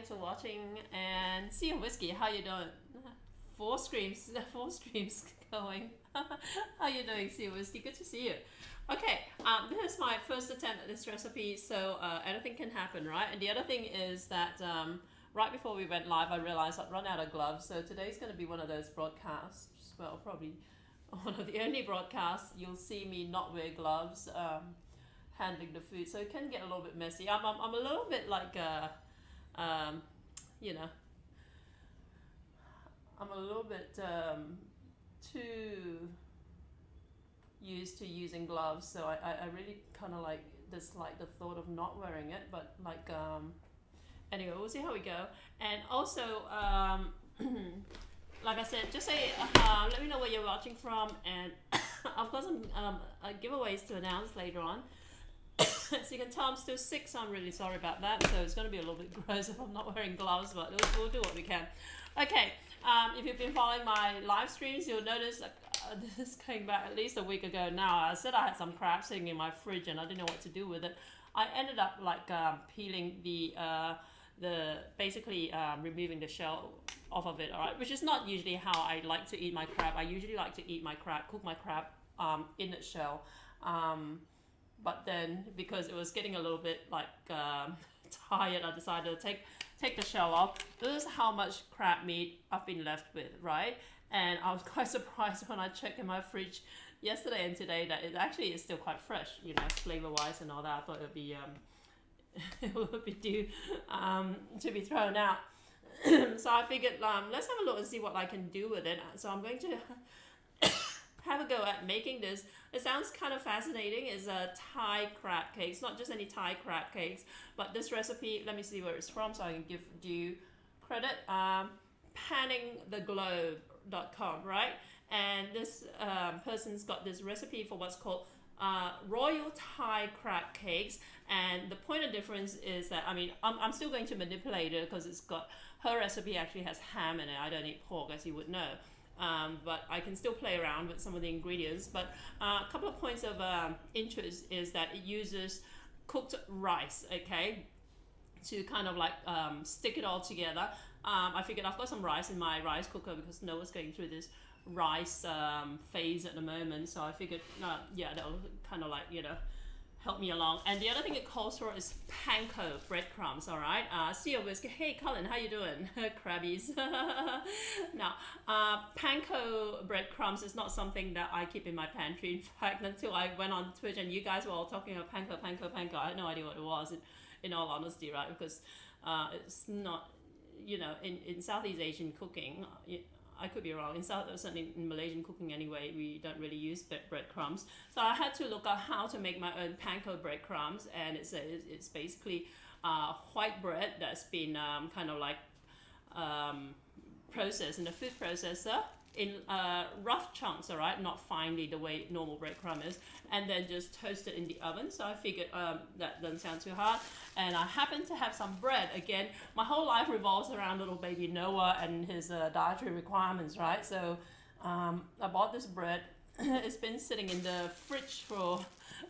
Thanks for watching. And see you, Whiskey. How you doing? Four streams, four streams going. How you doing, see you, Whiskey? Good to see you. Okay, this is my first attempt at this recipe, so anything can happen, right? And the other thing is that right before we went live, I realized I'd run out of gloves, so today's going to be one of those broadcasts. Well, probably one of the only broadcasts you'll see me not wear gloves handling the food, so it can get a little bit messy. I'm a little bit like you know, I'm a little bit too used to using gloves, so I really kind of like dislike the thought of not wearing it, but like anyway, we'll see how we go. And also like I said, just say let me know where you're watching from, and I've got some giveaways to announce later on. So you can tell I'm still sick, so I'm really sorry about that. So it's going to be a little bit gross if I'm not wearing gloves, but we'll do what we can. Okay, if you've been following my live streams, you'll notice this is going back at least a week ago now. I said I had some crab sitting in my fridge and I didn't know what to do with it. I ended up like peeling the basically removing the shell off of it, alright, which is not usually how I like to eat my crab. I usually like to eat my crab, cook my crab in its shell. But then, because it was getting a little bit like tired, I decided to take the shell off. This is how much crab meat I've been left with, right? And I was quite surprised when I checked in my fridge yesterday and today that it actually is still quite fresh, you know, flavor-wise and all that. I thought it would be it would be due to be thrown out. So I figured let's have a look and see what I can do with it. So I'm going to have a go at making this. It sounds kind of fascinating. It's a Thai crab cakes, not just any Thai crab cakes, but this recipe, let me see where it's from so I can give due credit. Panningtheglobe.com, right? And this person's got this recipe for what's called Royal Thai crab cakes, and the point of difference is that, I mean, I'm still going to manipulate it because it's got, her recipe actually has ham in it. I don't eat pork, as you would know. But I can still play around with some of the ingredients. But a couple of points of interest is that it uses cooked rice, okay, to kind of like stick it all together. I figured I've got some rice in my rice cooker because Noah's going through this rice phase at the moment. So I figured, yeah, that'll kind of like, you know, help me along. And the other thing it calls for is panko breadcrumbs, all right? See you, Whiskey. Hey, Colin, how you doing? Crabbies. Now, panko breadcrumbs is not something that I keep in my pantry. In fact, until I went on Twitch and you guys were all talking about panko, I had no idea what it was, in all honesty, right? Because it's not, you know, in Southeast Asian cooking, I could be wrong. Certainly in Malaysian cooking anyway, we don't really use breadcrumbs. So I had to look at how to make my own panko breadcrumbs, and it's basically white bread that's been kind of like processed in a food processor in rough chunks, all right, not finely the way normal breadcrumb is, and then just toast it in the oven. So I figured that doesn't sound too hard. And I happen to have some bread. Again, my whole life revolves around little baby Noah and his dietary requirements, right? So I bought this bread. It's been sitting in the fridge for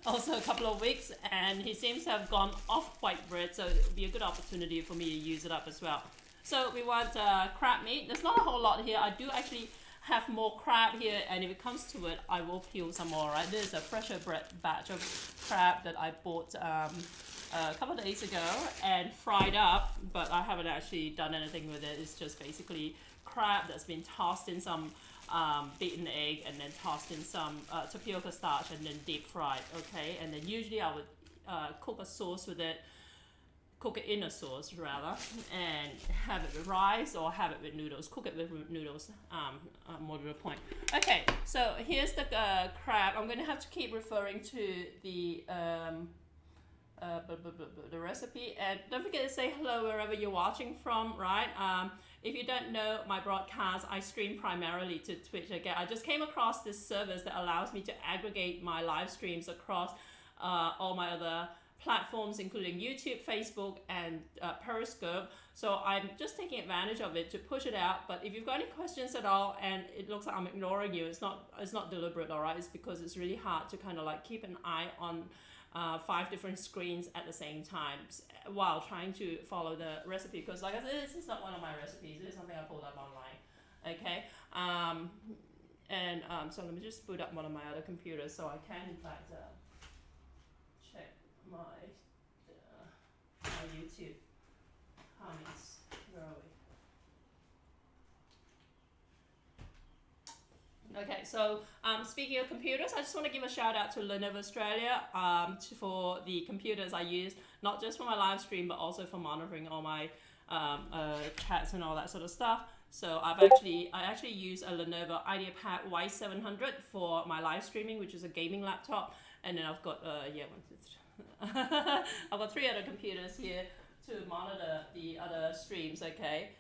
also a couple of weeks, and he seems to have gone off white bread, so it would be a good opportunity for me to use it up as well. So we want crab meat. There's not a whole lot here. I do actually have more crab here, and if it comes to it, I will peel some more, right? This is a fresher bread batch of crab that I bought a couple of days ago and fried up, but I haven't actually done anything with it. It's just basically crab that's been tossed in some beaten egg and then tossed in some tapioca starch and then deep fried, okay? And then usually I would cook a sauce with it, cook it in a sauce rather, and have it with rice or have it with noodles. Cook it with noodles, more to the point. Okay, so here's the crab. I'm gonna have to keep referring to the recipe, and don't forget to say hello wherever you're watching from, right? If you don't know my broadcast, I stream primarily to Twitch. Again, I just came across this service that allows me to aggregate my live streams across all my other platforms, including YouTube, Facebook, and Periscope. So I'm just taking advantage of it to push it out. But if you've got any questions at all and it looks like I'm ignoring you, it's not deliberate, all right? It's because it's really hard to kind of like keep an eye on 5 different screens at the same time while trying to follow the recipe, because like I said, this is not one of my recipes, this is something I pulled up online. Okay, so let me just boot up one of my other computers so I can in fact check my YouTube comments. Where are we? Okay, so speaking of computers, I just want to give a shout out to Lenovo Australia for the computers I use, not just for my live stream, but also for monitoring all my chats and all that sort of stuff. So I actually use a Lenovo IdeaPad Y700 for my live streaming, which is a gaming laptop, and then I've got I've got 3 other computers here to monitor the other streams. Okay.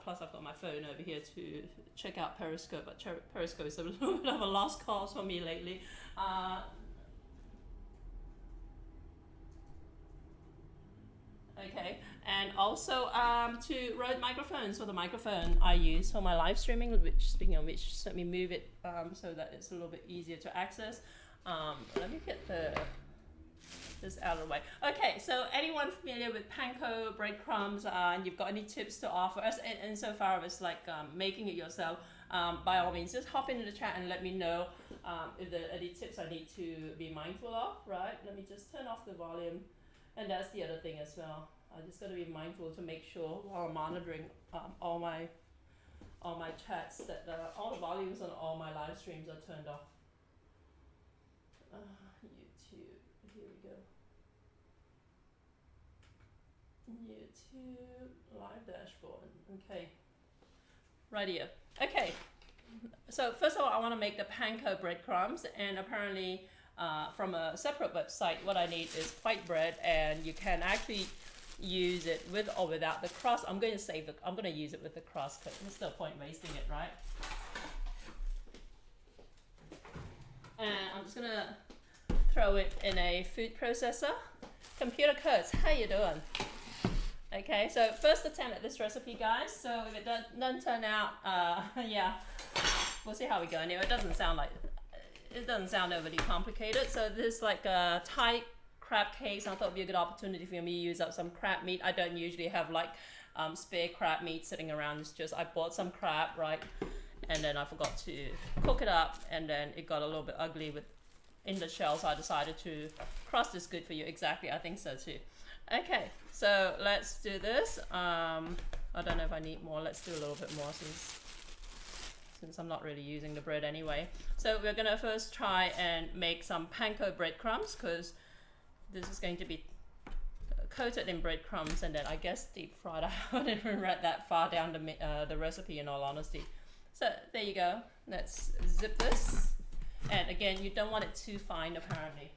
Plus I've got my phone over here to check out Periscope, but Periscope is a little bit of a lost cause for me lately. Okay, and also 2 Rode microphones for the microphone I use for my live streaming, which, speaking of which, let me move it so that it's a little bit easier to access. Let me get this out of the way. Okay, so anyone familiar with panko breadcrumbs, and you've got any tips to offer us, and so far as like making it yourself, by all means, just hop into the chat and let me know if there are any tips I need to be mindful of, right? Let me just turn off the volume. And that's the other thing as well. I just got to be mindful to make sure while I'm monitoring all my chats that all the volumes on all my live streams are turned off. YouTube, here we go. YouTube live dashboard. Okay. Right here. Okay. So first of all, I want to make the panko breadcrumbs, and apparently from a separate website, what I need is white bread, and you can actually use it with or without the crust. I'm going to use it with the crust because there's no point wasting it, right? And I'm just gonna throw it in a food processor. Computer Kurtz, how you doing? Okay, so first attempt at this recipe, guys. So if it doesn't turn out, yeah, we'll see how we go. Anyway, it doesn't sound overly complicated. So this is like a Thai crab cakes. I thought it'd be a good opportunity for me to use up some crab meat. I don't usually have like spare crab meat sitting around. It's just I bought some crab, right, and then I forgot to cook it up, and then it got a little bit ugly in the shell. So I decided to crust is good for you. Exactly, I think so too. Okay, so let's do this. I don't know if I need more. Let's do a little bit more since I'm not really using the bread anyway. So we're gonna first try and make some panko breadcrumbs, because this is going to be coated in breadcrumbs and then I guess deep fried. I haven't even read that far down the recipe, in all honesty. So there you go. Let's zip this. And again, you don't want it too fine apparently.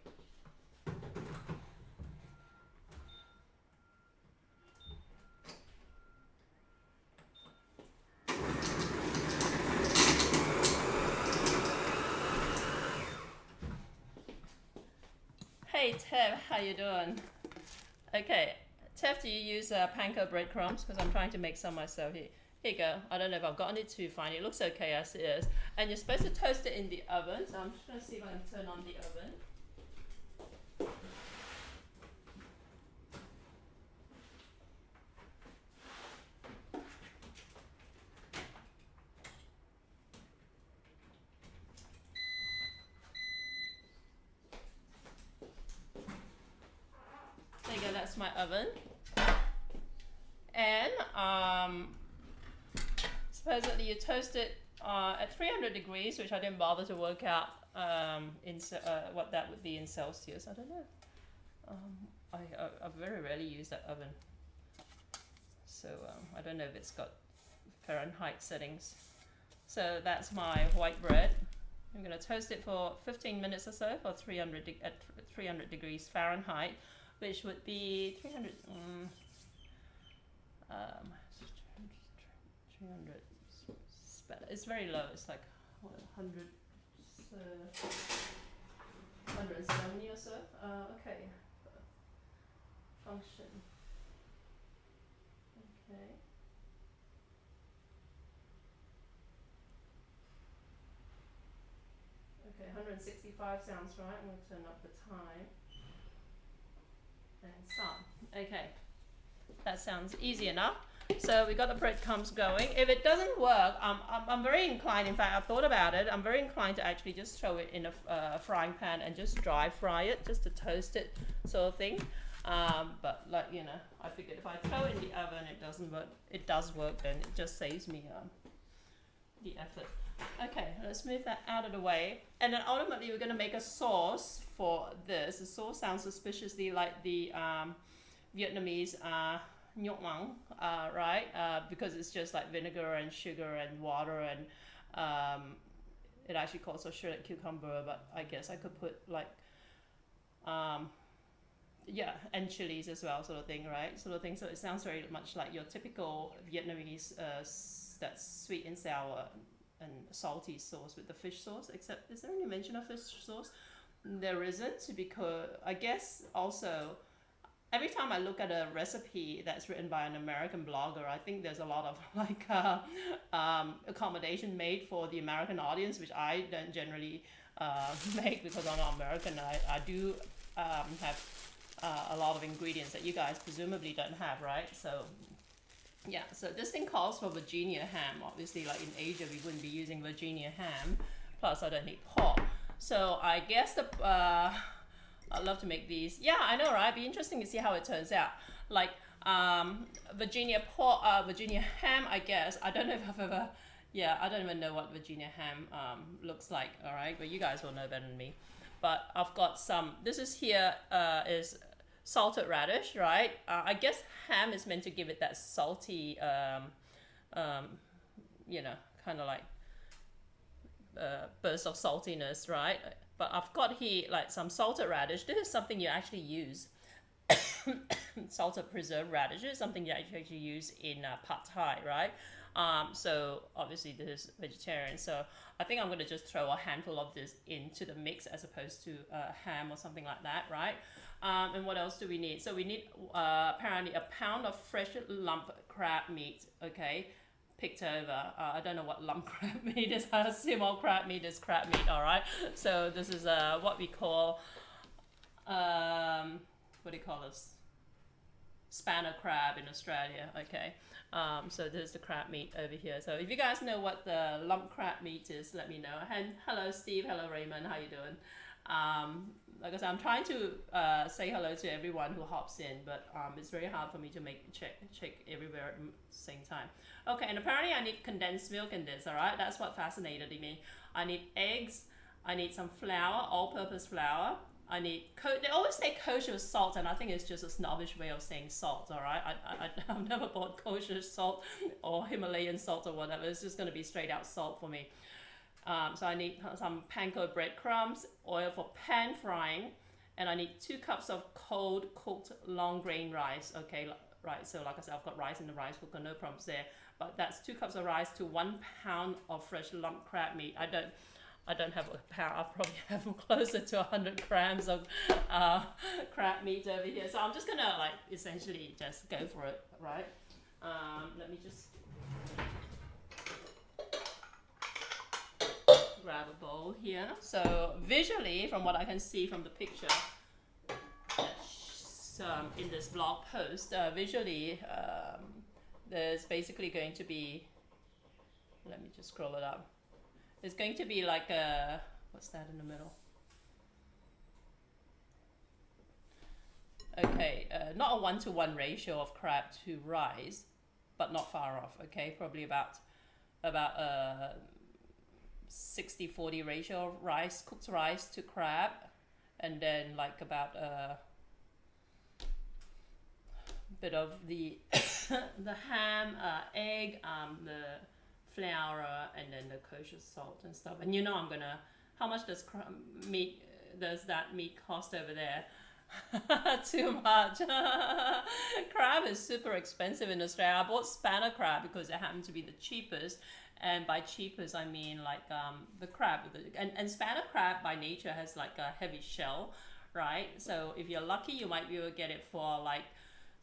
Hey Tev, how you doing? Okay, Tev, do you use panko breadcrumbs? Because I'm trying to make some myself here. Here you go. I don't know if I've gotten it too fine. It looks okay as it is. And you're supposed to toast it in the oven. So I'm just going to see if I can turn on the oven. There you go, that's my oven. And supposedly you toast it at 300 degrees, which I didn't bother to work out what that would be in Celsius. I don't know. I very rarely use that oven. So I don't know if it's got Fahrenheit settings. So that's my white bread. I'm going to toast it for 15 minutes or so for 300 degrees Fahrenheit, which would be 300. 300. It's very low. It's like 100, 170 or so. Okay. Function. Okay. Okay, 165 sounds right. I'm going to turn up the time. and some. Okay, that sounds easy enough. So we got the breadcrumbs going. If it doesn't work, I'm very inclined, in fact I've thought about it, I'm very inclined to actually just throw it in a frying pan and just dry fry it, just to toast it sort of thing. But like, you know, I figured if I throw it in the oven it doesn't work, it does work, then it just saves me the effort. Okay, let's move that out of the way. And then ultimately we're going to make a sauce for this. The sauce sounds suspiciously like the Vietnamese nhot măng, right? Because it's just like vinegar and sugar and water, and it actually calls for shredded cucumber, but I guess I could put like yeah, and chilies as well, sort of thing, right? Sort of thing. So it sounds very much like your typical Vietnamese that's sweet and sour and salty sauce with the fish sauce. Except, is there any mention of fish sauce? There isn't, because I guess also every time I look at a recipe that's written by an American blogger, I think there's a lot of like accommodation made for the American audience, which I don't generally make because I'm not American. I do have a lot of ingredients that you guys presumably don't have, right? So yeah, so this thing calls for Virginia ham. Obviously, like in Asia, we wouldn't be using Virginia ham. Plus, I don't need pork. So I guess the I'd love to make these. Yeah, I know, right? It'd be interesting to see how it turns out. Like Virginia pork, Virginia ham. I guess I don't know if I've ever. Yeah, I don't even know what Virginia ham looks like. All right, but you guys will know better than me. But I've got some. This is here is salted radish, right? I guess ham is meant to give it that salty, you know, kind of like burst of saltiness, right? But I've got here like some salted radish. This is something you actually use. Salted preserved radish is something you actually use in pad thai, right? So obviously this is vegetarian, so I think I'm going to just throw a handful of this into the mix as opposed to ham or something like that, right? And what else do we need? So we need apparently a pound of fresh lump crab meat, okay, picked over. I don't know what lump crab meat is. I assume all crab meat is crab meat, all right? So this is what we call, what do you call this? Spanner crab in Australia, okay? So there's the crab meat over here. So if you guys know what the lump crab meat is, let me know. And hello Steve, hello Raymond, how you doing? Like I said, I'm trying to say hello to everyone who hops in, but it's very hard for me to check everywhere at the same time. Okay, and apparently I need condensed milk in this, all right? That's what fascinated me. I need eggs, I need some flour, all-purpose flour. I need, they always say kosher salt, and I think it's just a snobbish way of saying salt, all right? I've never bought kosher salt or Himalayan salt or whatever. It's just going to be straight out salt for me. So I need some panko breadcrumbs, oil for pan frying, and I need 2 cups of cold cooked long grain rice. Okay, right, so like I said, I've got rice in the rice cooker, no problems there. But that's 2 cups of rice to 1 pound of fresh lump crab meat. I don't have a pound. I probably have closer to 100 grams of crab meat over here. So I'm just gonna like essentially just go for it, right? Let me just grab a bowl here. So visually, from what I can see from the picture in this blog post, visually there's basically going to be, let me just scroll it up. It's going to be like a, what's that in the middle? Okay, not a 1-to-1 ratio of crab to rice, but not far off. Okay, probably about 60-40 ratio of rice, cooked rice to crab, and then like about a bit of the the ham, egg, the flour, and then the kosher salt and stuff. And you know I'm gonna, how much does that meat cost over there? Too much. Crab is super expensive in Australia. I bought spanner crab because it happened to be the cheapest, and by cheapest I mean like the crab and spanner crab by nature has like a heavy shell, right? So if you're lucky you might be able to get it for like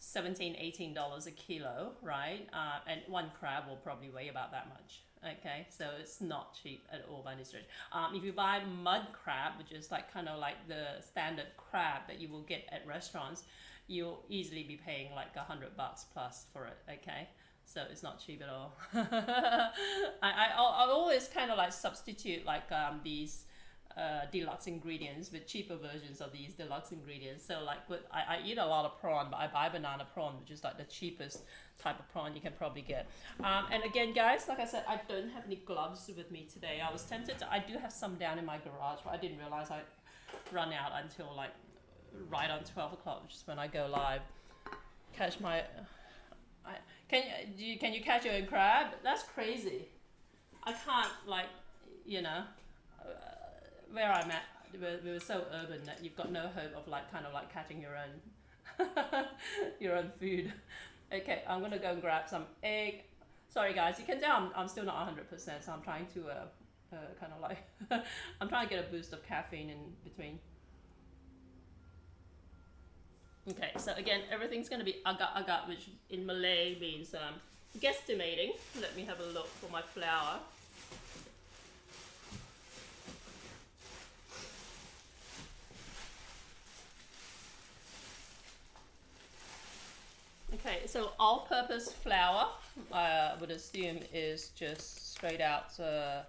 $17-18 a kilo, right? And 1 crab will probably weigh about that much. Okay, so it's not cheap at all by any stretch. If you buy mud crab, which is like kind of like the standard crab that you will get at restaurants, you'll easily be paying like $100 plus for it. Okay, so it's not cheap at all. I always kind of like substitute like these deluxe ingredients with cheaper versions of these deluxe ingredients. So like I eat a lot of prawn, but I buy banana prawn, which is like the cheapest type of prawn you can probably get. And again, guys, like I said, I don't have any gloves with me today. I was tempted to. I do have some down in my garage, but I didn't realize I run out until like right on 12 o'clock, which is when I go live. Catch my can you catch your own crab? That's crazy. I can't, like, you know, where I'm at, we were so urban that you've got no hope of like kind of like catching your own your own food. Okay, I'm gonna go and grab some egg. Sorry guys, you can tell I'm still not 100%, so I'm trying to kind of like I'm trying to get a boost of caffeine in between. Okay, so again, everything's going to be agak-agak, which in Malay means guesstimating. Let me have a look for my flour. Okay, so all-purpose flour, I would assume, is just straight out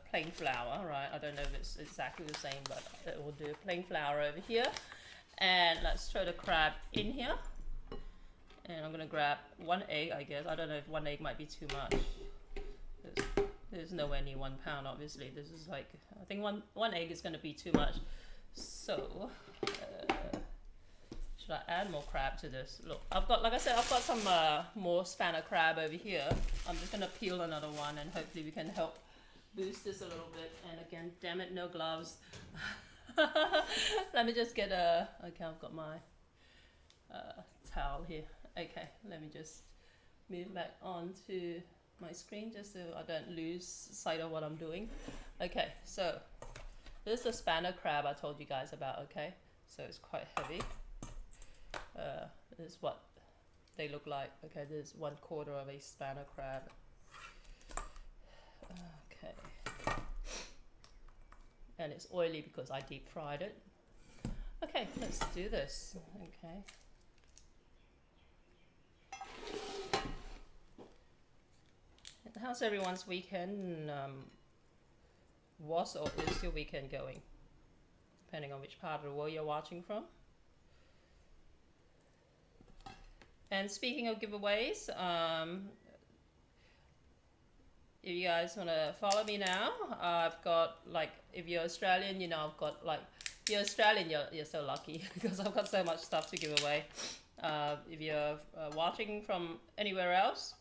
plain flour, right? I don't know if it's exactly the same, but it will do plain flour over here. And let's throw the crab in here. And I'm gonna grab 1 egg, I guess. I don't know if 1 egg might be too much. There's nowhere near 1 pound, obviously. This is like, I think one egg is gonna be too much. So, should I add more crab to this? Look, I've got, like I said, I've got some more spanner crab over here. I'm just gonna peel another one and hopefully we can help boost this a little bit. And again, damn it, no gloves. Let me just get okay, I've got my towel here. Okay, let me just move back onto my screen just so I don't lose sight of what I'm doing. Okay, so this is the spanner crab I told you guys about, okay? So it's quite heavy. This is what they look like. Okay, this is 1/4 of a spanner crab. Okay. And it's oily because I deep fried it. Okay, let's do this. Okay. How's everyone's weekend? Was or is your weekend going? Depending on which part of the world you're watching from. And speaking of giveaways, if you guys want to follow me now, I've got, like, if you're Australian, you know, I've got, like, if you're Australian, you're so lucky because I've got so much stuff to give away. If you're watching from anywhere else,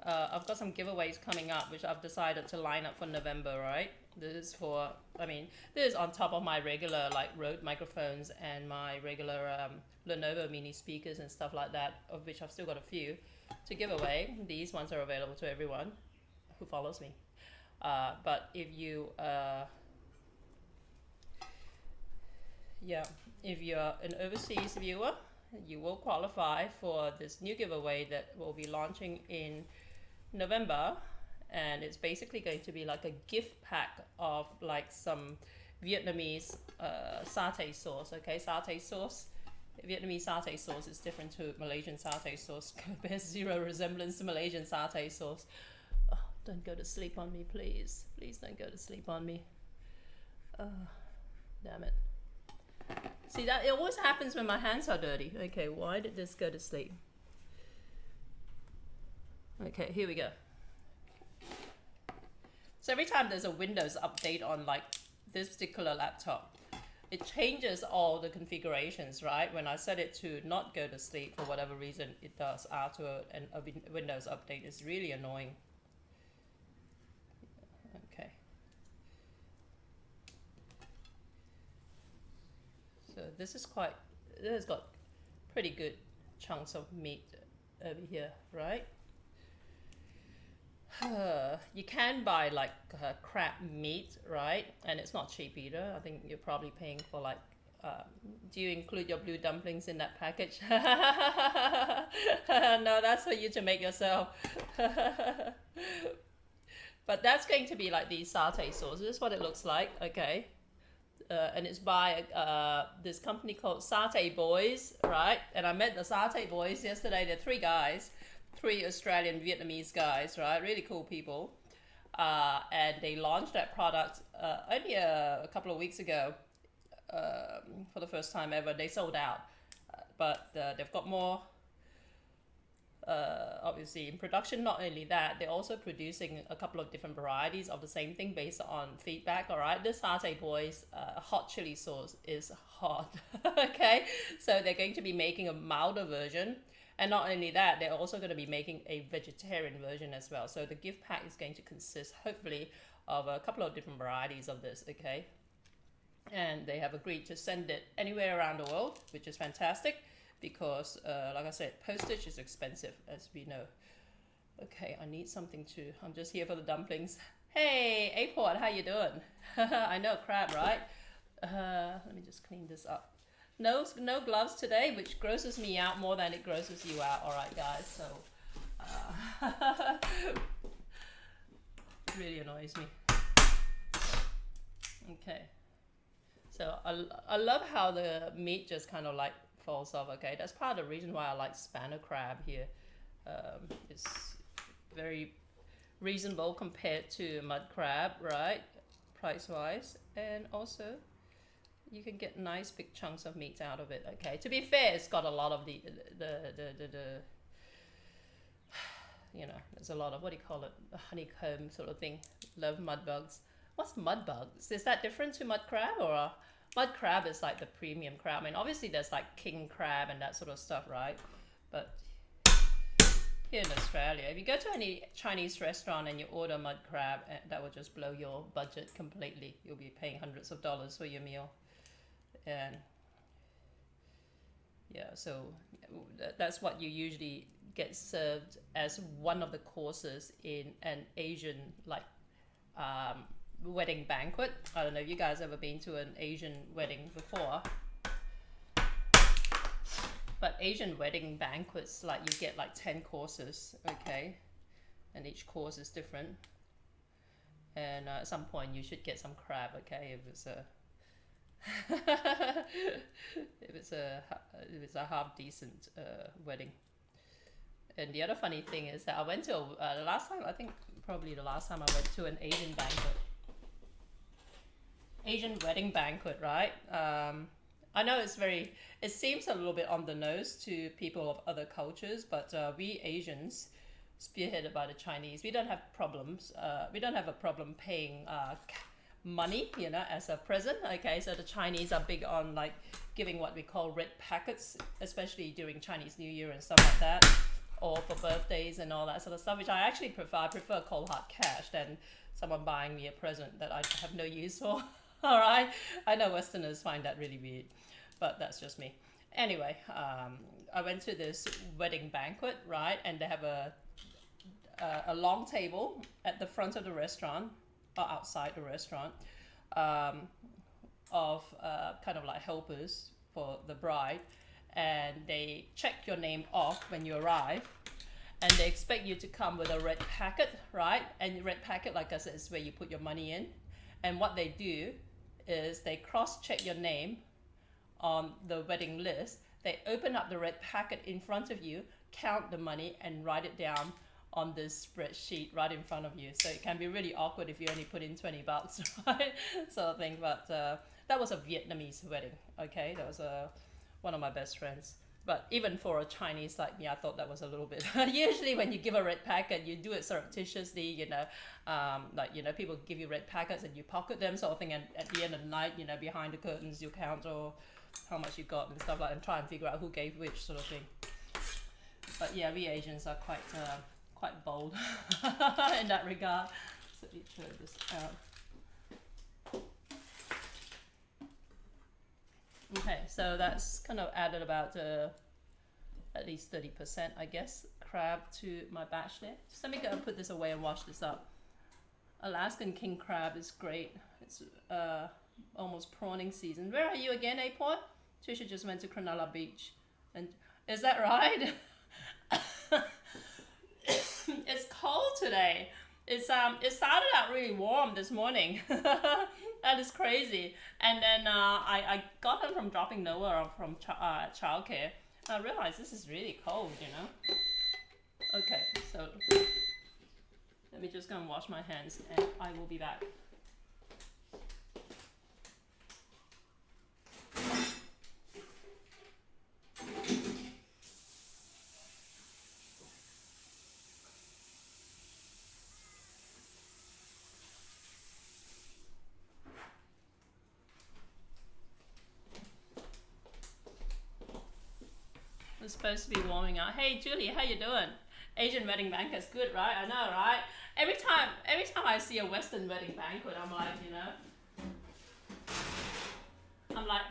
I've got some giveaways coming up, which I've decided to line up for November, right? This is for, I mean, this is on top of my regular, like, Rode microphones and my regular Lenovo mini speakers and stuff like that, of which I've still got a few to give away. These ones are available to everyone who follows me. But if you, if you're an overseas viewer, you will qualify for this new giveaway that will be launching in November. And it's basically going to be like a gift pack of like some Vietnamese satay sauce, okay? Satay sauce. Vietnamese satay sauce is different to Malaysian satay sauce. Bears zero resemblance to Malaysian satay sauce. Oh, don't go to sleep on me, please. Please don't go to sleep on me. Damn it. See, that it always happens when my hands are dirty. Okay, why did this go to sleep? Okay, here we go. So every time there's a Windows update on like this particular laptop, it changes all the configurations, right? When I set it to not go to sleep for whatever reason, it does after a Windows update. It's really annoying. Okay. So this has got pretty good chunks of meat over here, right? You can buy like crab meat, right? And it's not cheap either. I think you're probably paying for like, do you include your blue dumplings in that package? No, that's for you to make yourself. But that's going to be like the satay sauce. This is what it looks like, okay? and it's by this company called Satay Boys, right? And I met the Satay Boys yesterday. They're three guys, three Australian Vietnamese guys, right? Really cool people. And they launched that product only a couple of weeks ago for the first time ever. They sold out, but they've got more obviously in production. Not only that, they're also producing a couple of different varieties of the same thing based on feedback. All right, this Satay Boys hot chili sauce is hot. Okay, so they're going to be making a milder version, and not only that, they're also going to be making a vegetarian version as well. So the gift pack is going to consist hopefully of a couple of different varieties of this. Okay, and they have agreed to send it anywhere around the world, which is fantastic because like I said, postage is expensive, as we know. Okay, I need something to, I'm just here for the dumplings. Hey, Aport, how you doing? I know, crab, right? Let me just clean this up. No gloves today, which grosses me out more than it grosses you out. All right, guys, so it really annoys me. Okay, so I love how the meat just kind of like falls off. Okay, that's part of the reason why I like spanner crab here. It's very reasonable compared to mud crab, right, price wise, and also you can get nice big chunks of meat out of it. Okay, to be fair, it's got a lot of the you know, there's a lot of, what do you call it, the honeycomb sort of thing. Love mud bugs. What's mud bugs? Is that different to mud crab, or mud crab is like the premium crab? I mean, obviously there's like king crab and that sort of stuff, right? But here in Australia, if you go to any Chinese restaurant and you order mud crab, that will just blow your budget completely. You'll be paying hundreds of dollars for your meal. And yeah, so that's what you usually get served as one of the courses in an Asian like wedding banquet. I don't know if you guys ever been to an Asian wedding before, but Asian wedding banquets, like you get like 10 courses, okay, and each course is different. And at some point you should get some crab, okay, if it's a if it's a half decent wedding. And the other funny thing is that I went to the last time, I think probably the last time I went to an Asian wedding banquet, right? I know it seems a little bit on the nose to people of other cultures, but we Asians, spearheaded by the Chinese, we don't have problems. We don't have a problem paying money, you know, as a present. Okay, so the Chinese are big on like giving what we call red packets, especially during Chinese New Year and stuff like that, or for birthdays and all that sort of stuff, which I actually prefer. I prefer cold hard cash than someone buying me a present that I have no use for. All right, I know Westerners find that really weird, but that's just me. Anyway, I went to this wedding banquet, right, and they have a long table at the front of the restaurant, or outside the restaurant, of kind of like helpers for the bride, and they check your name off when you arrive, and they expect you to come with a red packet, right? And the red packet, like I said, is where you put your money in. And what they do is they cross-check your name on the wedding list. They open up the red packet in front of you, count the money, and write it down on this spreadsheet right in front of you. So it can be really awkward if you only put in $20, right? Sort of thing. But that was a Vietnamese wedding, okay? That was one of my best friends. But even for a Chinese like me, I thought that was a little bit. Usually when you give a red packet, you do it surreptitiously, you know, like, you know, people give you red packets and you pocket them sort of thing. And at the end of the night, you know, behind the curtains, you count or how much you got and stuff like that, and try and figure out who gave which sort of thing. But yeah, we Asians are quite bold in that regard. So let me throw this out. Okay, so that's kind of added about at least 30%, I guess, crab to my batch there. Just let me go and put this away and wash this up. Alaskan king crab is great. It's almost prawning season. Where are you again, Aport? Trisha just went to Cronulla Beach. And is that right? It's cold today. It started out really warm this morning. That is crazy. And then I got home from dropping Noah off from childcare. I realized this is really cold, you know. Okay, so let me just go and wash my hands, and I will be back. It's supposed to be warming up. Hey Julie, how you doing? Asian wedding banquet's good, right? I know, right? Every time I see a Western wedding banquet, I'm like, you know,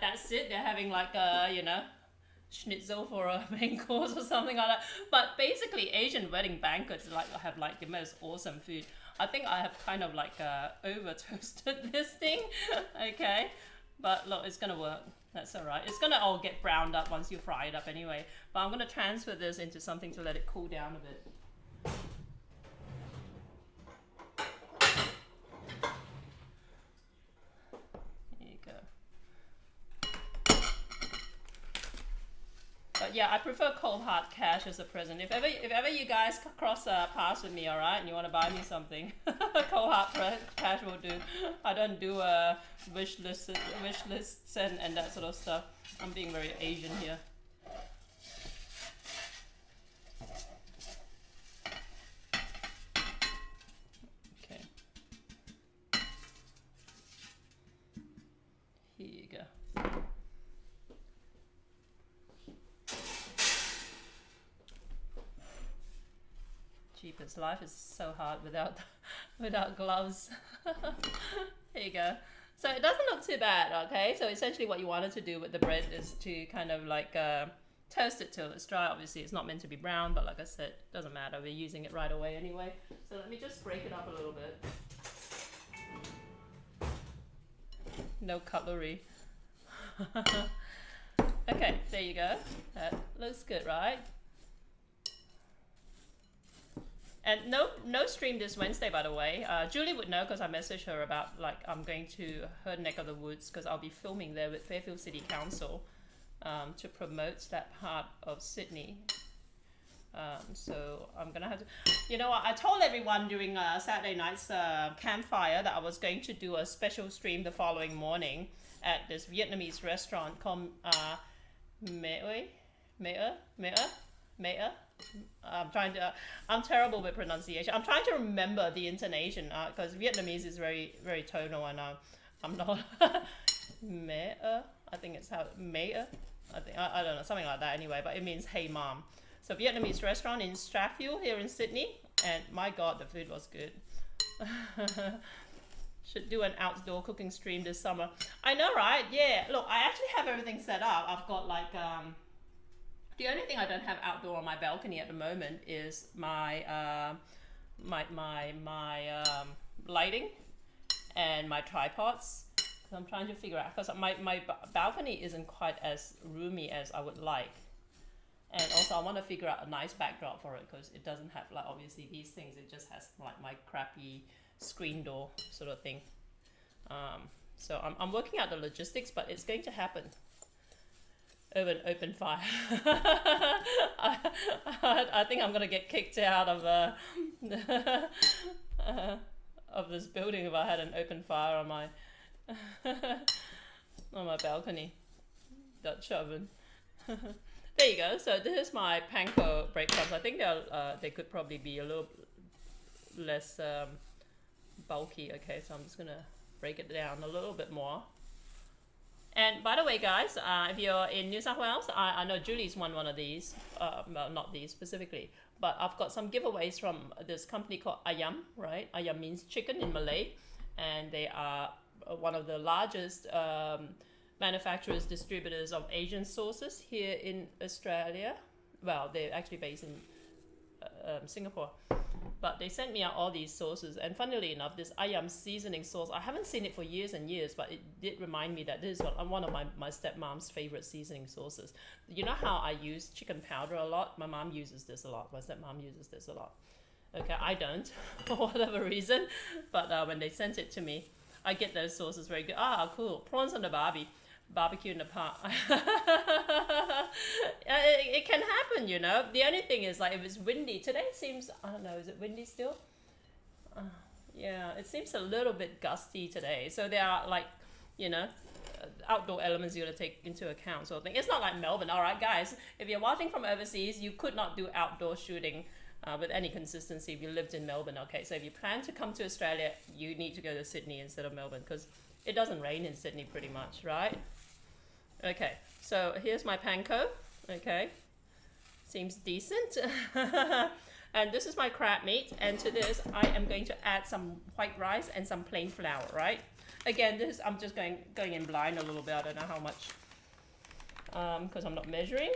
that's it. They're having like a, you know, schnitzel for a main course or something like that. But basically, Asian wedding banquets have like the most awesome food. I think I have kind of like over toasted this thing, okay? But look, it's gonna work. That's all right. It's gonna all get browned up once you fry it up anyway. But I'm gonna transfer this into something to let it cool down a bit. There you go. But yeah, I prefer cold hard cash as a present. If ever you guys cross paths with me, all right, and you want to buy me something, cold hard cash will do. I don't do wish lists and that sort of stuff. I'm being very Asian here. Okay. Here you go. Jeepers, life is so hard without gloves. There you go. So it doesn't look too bad, okay? So essentially what you wanted to do with the bread is to kind of like toast it till it's dry. Obviously it's not meant to be brown, but like I said, it doesn't matter. We're using it right away anyway. So let me just break it up a little bit. No cutlery. Okay, there you go. That looks good, right? And no stream this Wednesday, by the way. Julie would know because I messaged her about like I'm going to her neck of the woods because I'll be filming there with Fairfield City Council to promote that part of Sydney. So I'm gonna have to, you know what? I told everyone during Saturday night's campfire that I was going to do a special stream the following morning at this Vietnamese restaurant called Mea. I'm terrible with pronunciation. I'm trying to remember the intonation because Vietnamese is very, very tonal, and I'm not. Mea, I think it's how Mea. I don't know, something like that anyway. But it means hey mom. So Vietnamese restaurant in Strathfield here in Sydney, and my God, the food was good. Should do an outdoor cooking stream this summer. I know, right? Yeah. Look, I actually have everything set up. I've got like the only thing I don't have outdoor on my balcony at the moment is my lighting and my tripods. So I'm trying to figure out because my balcony isn't quite as roomy as I would like, and also I want to figure out a nice backdrop for it because it doesn't have like obviously these things. It just has like my crappy screen door sort of thing. So I'm working out the logistics, but it's going to happen. Open fire. I think I'm gonna get kicked out of this building if I had an open fire on my on my balcony. Dutch oven. There you go. So this is my panko breadcrumbs. I think they could probably be a little less bulky. Okay, so I'm just gonna break it down a little bit more. And by the way, guys, if you're in New South Wales, I know Julie's won one of these. Well, not these specifically, but I've got some giveaways from this company called Ayam, right? Ayam means chicken in Malay, and they are one of the largest manufacturers, distributors of Asian sauces here in Australia. Well, they're actually based in Singapore. But they sent me out all these sauces, and funnily enough, this Ayam seasoning sauce, I haven't seen it for years and years, but it did remind me that this is one of my stepmom's favorite seasoning sauces. You know how I use chicken powder a lot? My mom uses this a lot. My stepmom uses this a lot. Okay, I don't for whatever reason, but when they sent it to me, I get those sauces very good. Ah, cool. Prawns on the barbecue in the park. It can happen, you know. The only thing is, like, if it's windy today, seems, I don't know, is it windy still? Uh, yeah, it seems a little bit gusty today. So there are, like, you know, outdoor elements you got to take into account, sort of thing. It's not like Melbourne. All right, guys, if you're watching from overseas, you could not do outdoor shooting with any consistency if you lived in Melbourne. Okay, so if you plan to come to Australia, you need to go to Sydney instead of Melbourne because it doesn't rain in Sydney pretty much, right? Okay, so here's my panko. Okay, seems decent. And this is my crab meat, and to this I am going to add some white rice and some plain flour, right? Again, this I'm just going in blind a little bit. I don't know how much because I'm not measuring.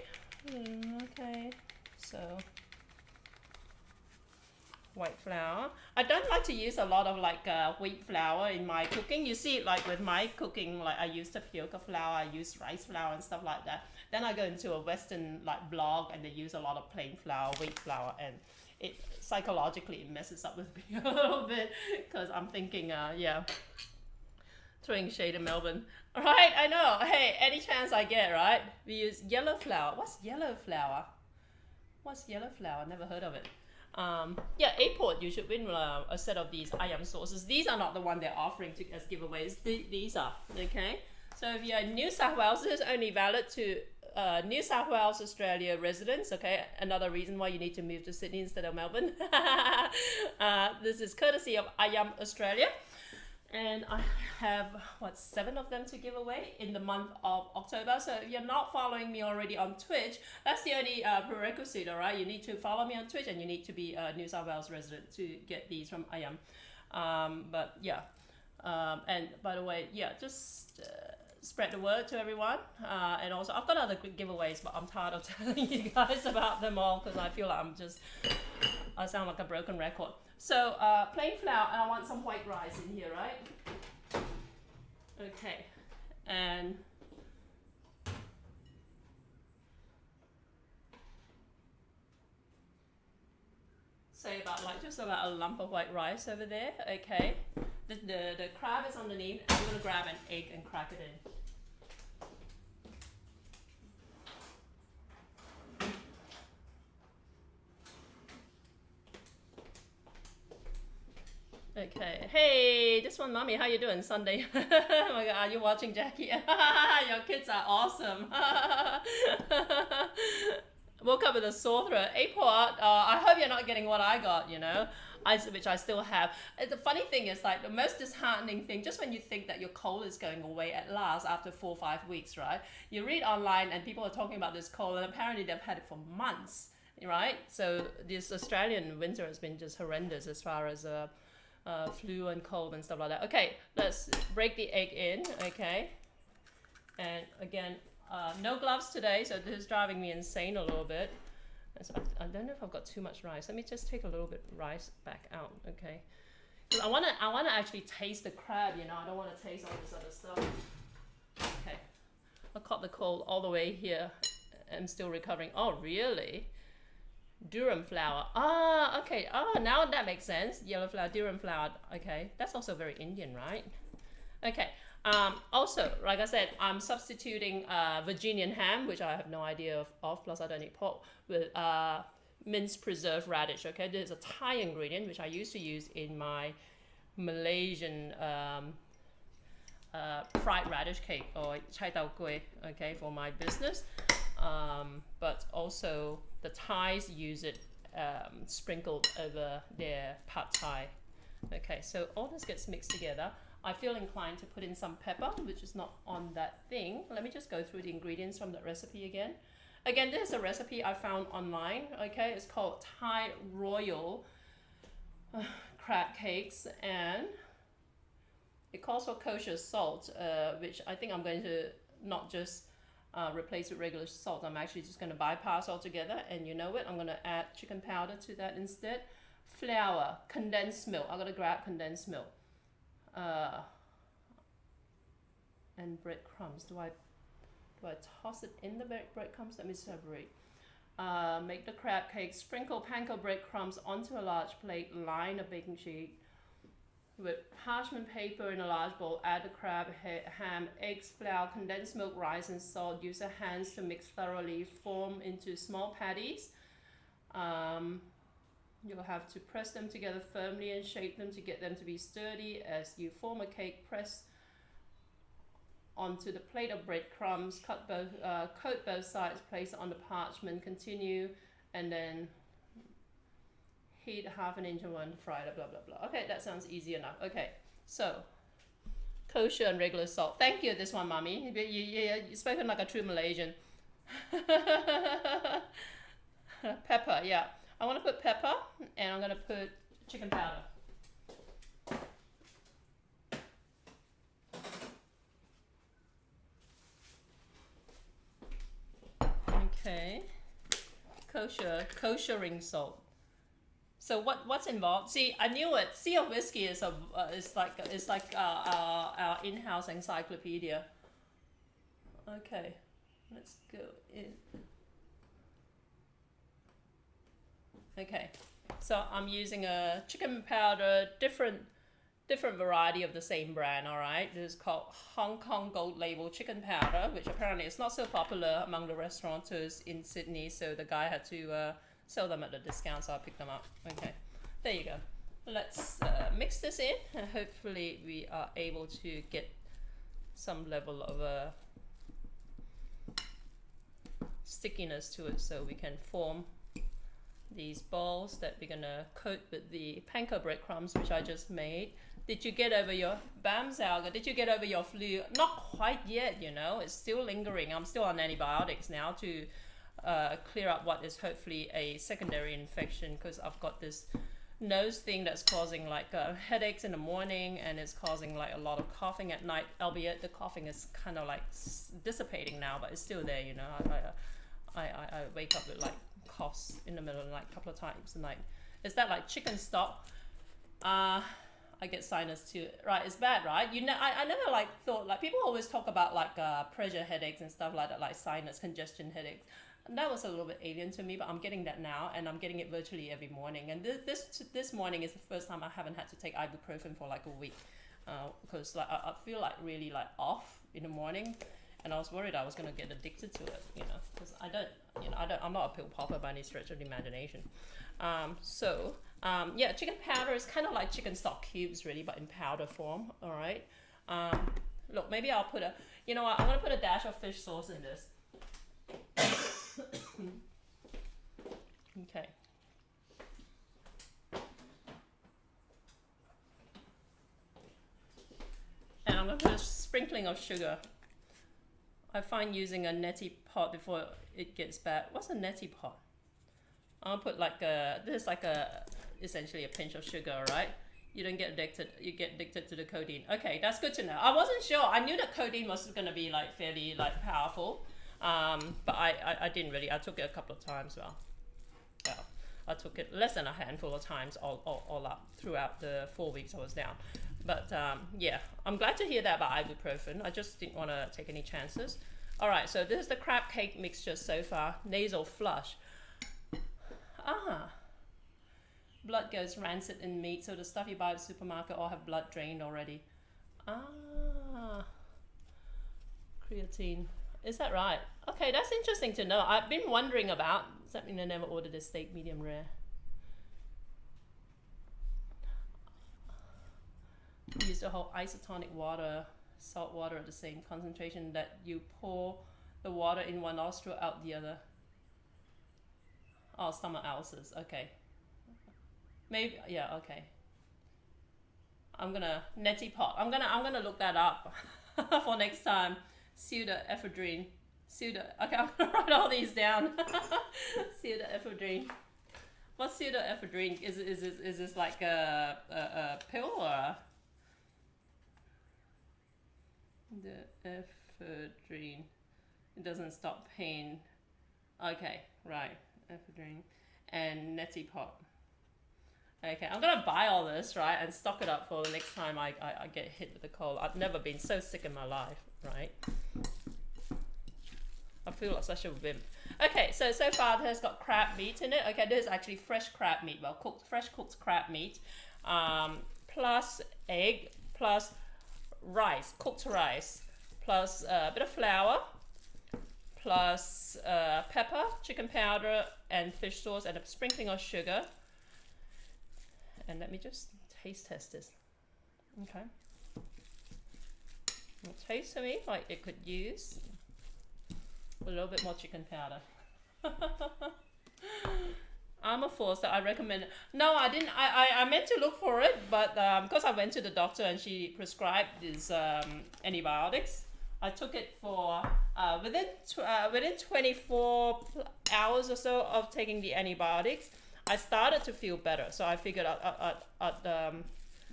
Okay, so white flour. I don't like to use a lot of like wheat flour in my cooking. You see, like with my cooking, like I use tapioca flour, I use rice flour and stuff like that. Then I go into a Western like blog and they use a lot of plain flour, wheat flour, and it psychologically it messes up with me a little bit because I'm thinking, yeah, throwing shade in Melbourne. All right, I know. Hey, any chance I get, right? We use yellow flour. What's yellow flour? What's yellow flour? Never heard of it. Yeah, Aport, you should win a set of these ayam sauces. These are not the one they're offering to as giveaways. These are, okay? So if you're in New South Wales, this is only valid to New South Wales, Australia residents, okay? Another reason why you need to move to Sydney instead of Melbourne. This is courtesy of Ayam Australia. And I have, what, 7 of them to give away in the month of October. So if you're not following me already on Twitch, that's the only prerequisite, all right? You need to follow me on Twitch and you need to be a New South Wales resident to get these from Ayam. But yeah, and by the way, yeah, just spread the word to everyone. And also, I've got other good giveaways, but I'm tired of telling you guys about them all because I feel like I sound like a broken record. So plain flour, and I want some white rice in here, right? Okay, and say about like just about a lump of white rice over there. Okay, the crab is underneath. I'm gonna grab an egg and crack it in. Okay. Hey, this one, mommy, how you doing Sunday? Oh my God, are you watching Jackie? Your kids are awesome. Woke up with a sore throat. Aport, I hope you're not getting what I got, you know, which I still have. The funny thing is, like, the most disheartening thing, just when you think that your cold is going away at last after 4 or 5 weeks, right? You read online and people are talking about this cold, and apparently they've had it for months, right? So this Australian winter has been just horrendous as far as flu and cold and stuff like that. Okay, let's break the egg in, okay? And again, no gloves today, so this is driving me insane a little bit. So I don't know if I've got too much rice. Let me just take a little bit of rice back out, okay? Because I wanna actually taste the crab, you know. I don't want to taste all this other stuff. Okay, I caught the cold all the way here. I'm still recovering. Oh, really? Durum flour. Ah, okay. Ah, now that makes sense. Yellow flour, durum flour. Okay, that's also very Indian, right? Okay. Also, like I said, I'm substituting Virginian ham, which I have no idea of. Plus, I don't eat pork, with minced preserved radish. Okay, this is a Thai ingredient which I used to use in my Malaysian fried radish cake or chai tau kueh. Okay, for my business. But also the Thais use it sprinkled over their pad thai. Okay, so all this gets mixed together. I feel inclined to put in some pepper, which is not on that thing. Let me just go through the ingredients from that recipe again. Again, this is a recipe I found online. Okay, it's called Thai Royal Crab Cakes, and it calls for kosher salt, which I think I'm going to not just replace with regular salt. I'm actually just going to bypass altogether, and you know what? I'm going to add chicken powder to that instead. Flour, condensed milk. I'm going to grab condensed milk. And breadcrumbs. Do I toss it in the breadcrumbs? Let me separate. Make the crab cake. Sprinkle panko breadcrumbs onto a large plate. Line a baking sheet with parchment paper in a large bowl. Add the crab, ham, eggs, flour, condensed milk, rice, and salt. Use your hands to mix thoroughly. Form into small patties. You'll have to press them together firmly and shake them to get them to be sturdy. As you form a cake, press onto the plate of breadcrumbs, coat both sides, place on the parchment, continue, and then heat half an inch and one, fry, blah, blah, blah. Okay, that sounds easy enough. Okay, so kosher and regular salt. Thank you, this one, mommy. You've spoken like a true Malaysian. Pepper, yeah. I want to put pepper, and I'm going to put chicken powder. Okay, koshering salt. So what's involved? See, I knew it. Sea of Whiskey is like our in-house encyclopedia. Okay, let's go in. Okay, so I'm using a chicken powder, different variety of the same brand. All right, this is called Hong Kong Gold Label chicken powder, which apparently is not so popular among the restaurateurs in Sydney. So the guy had to sell them at a discount, so I picked them up. Okay, there you go. Let's mix this in, and hopefully we are able to get some level of stickiness to it, so we can form these balls that we're gonna coat with the panko breadcrumbs, which I just made. Did you get over your Bamsalga? Did you get over your flu? Not quite yet, you know. It's still lingering. I'm still on antibiotics now to clear up what is hopefully a secondary infection, because I've got this nose thing that's causing like headaches in the morning, and it's causing like a lot of coughing at night, albeit the coughing is kind of like dissipating now, but it's still there, you know. I wake up with like coughs in the middle of the night a couple of times a night. Is that like chicken stock? I get sinus too. Right, it's bad, right? You know, I never like thought, like people always talk about like pressure headaches and stuff like that, like sinus congestion headaches. And that was a little bit alien to me, but I'm getting that now, and I'm getting it virtually every morning. And this morning is the first time I haven't had to take ibuprofen for like a week, because like I feel like really like off in the morning. And I was worried I was going to get addicted to it, you know, because I'm not a pill popper by any stretch of the imagination. Yeah, chicken powder is kind of like chicken stock cubes, really, but in powder form. All right. Look, maybe I'll put you know what? I'm going to put a dash of fish sauce in this. Okay. And I'm going to put a sprinkling of sugar. I find using a neti pot before it gets bad. What's a neti pot? I'll put like this is like essentially a pinch of sugar, right? You don't get addicted, you get addicted to the codeine. Okay, that's good to know. I wasn't sure. I knew that codeine was going to be like fairly like powerful, but I didn't really. I took it a couple of times. Well, I took it less than a handful of times all up throughout the 4 weeks I was down. But yeah, I'm glad to hear that about ibuprofen. I just didn't want to take any chances. All right, so this is the crab cake mixture so far. Nasal flush. Blood goes rancid in meat, so the stuff you buy at the supermarket all have blood drained already. Creatine. Is that right? Okay, that's interesting to know. I've been wondering about. Does that mean I never ordered a steak medium rare? Use the whole isotonic water, salt water at the same concentration that you pour the water in one nostril, out the other. Oh, stomach ulcers. Okay. Maybe, yeah, okay. I'm gonna neti pot. I'm gonna look that up for next time. Pseudoephedrine. Okay, I'm gonna write all these down. Pseudoephedrine. What's pseudoephedrine? Is this like a pill or? The ephedrine. It doesn't stop pain. Okay, right. Ephedrine and neti pot. Okay, I'm gonna buy all this, right, and stock it up for the next time I get hit with a cold. I've never been so sick in my life, right? I feel like such a wimp. Okay, so far it has got crab meat in it. Okay, this is actually fresh crab meat. Well, fresh cooked crab meat, plus egg, plus rice, cooked rice, plus a bit of flour, plus pepper, chicken powder, and fish sauce, and a sprinkling of sugar. And let me just taste test this. Okay. It tastes to me like it could use a little bit more chicken powder. I'm a force that I recommend. No, I didn't. I meant to look for it, but because I went to the doctor and she prescribed these antibiotics, I took it for within 24 hours or so of taking the antibiotics. I started to feel better, so I figured I'd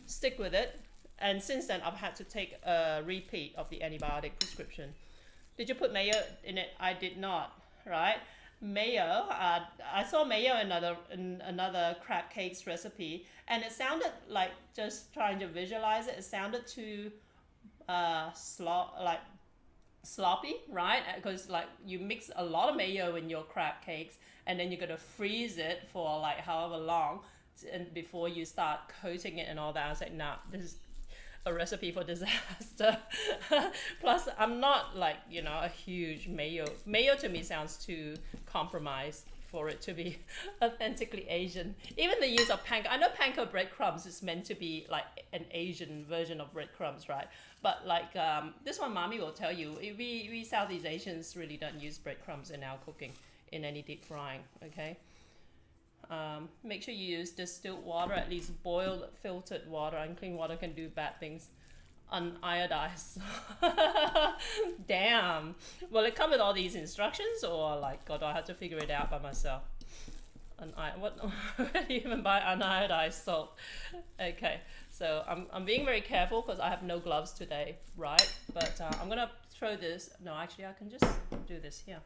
stick with it. And since then, I've had to take a repeat of the antibiotic prescription. Did you put mayo in it? I did not, right? Mayo, I saw mayo in another crab cakes recipe, and it sounded like, just trying to visualize it, it sounded too sloppy, right? Because like you mix a lot of mayo in your crab cakes, and then you're gonna freeze it for like however long, and before you start coating it and all that. I was like, nah, this is a recipe for disaster. Plus, I'm not like, you know, a huge mayo to me sounds too compromised for it to be authentically Asian. Even the use of panko, I know panko breadcrumbs is meant to be like an Asian version of breadcrumbs, right? But like this one, mommy will tell you, we Southeast Asians really don't use breadcrumbs in our cooking, in any deep frying, okay? Make sure you use distilled water, at least boiled, filtered water. Unclean water can do bad things. Uniodized. Damn. Will it come with all these instructions, or like, God, do I have to figure it out by myself? What do you even buy uniodized salt? Okay, so I'm being very careful because I have no gloves today, right? But I'm gonna throw this. No, actually, I can just do this here.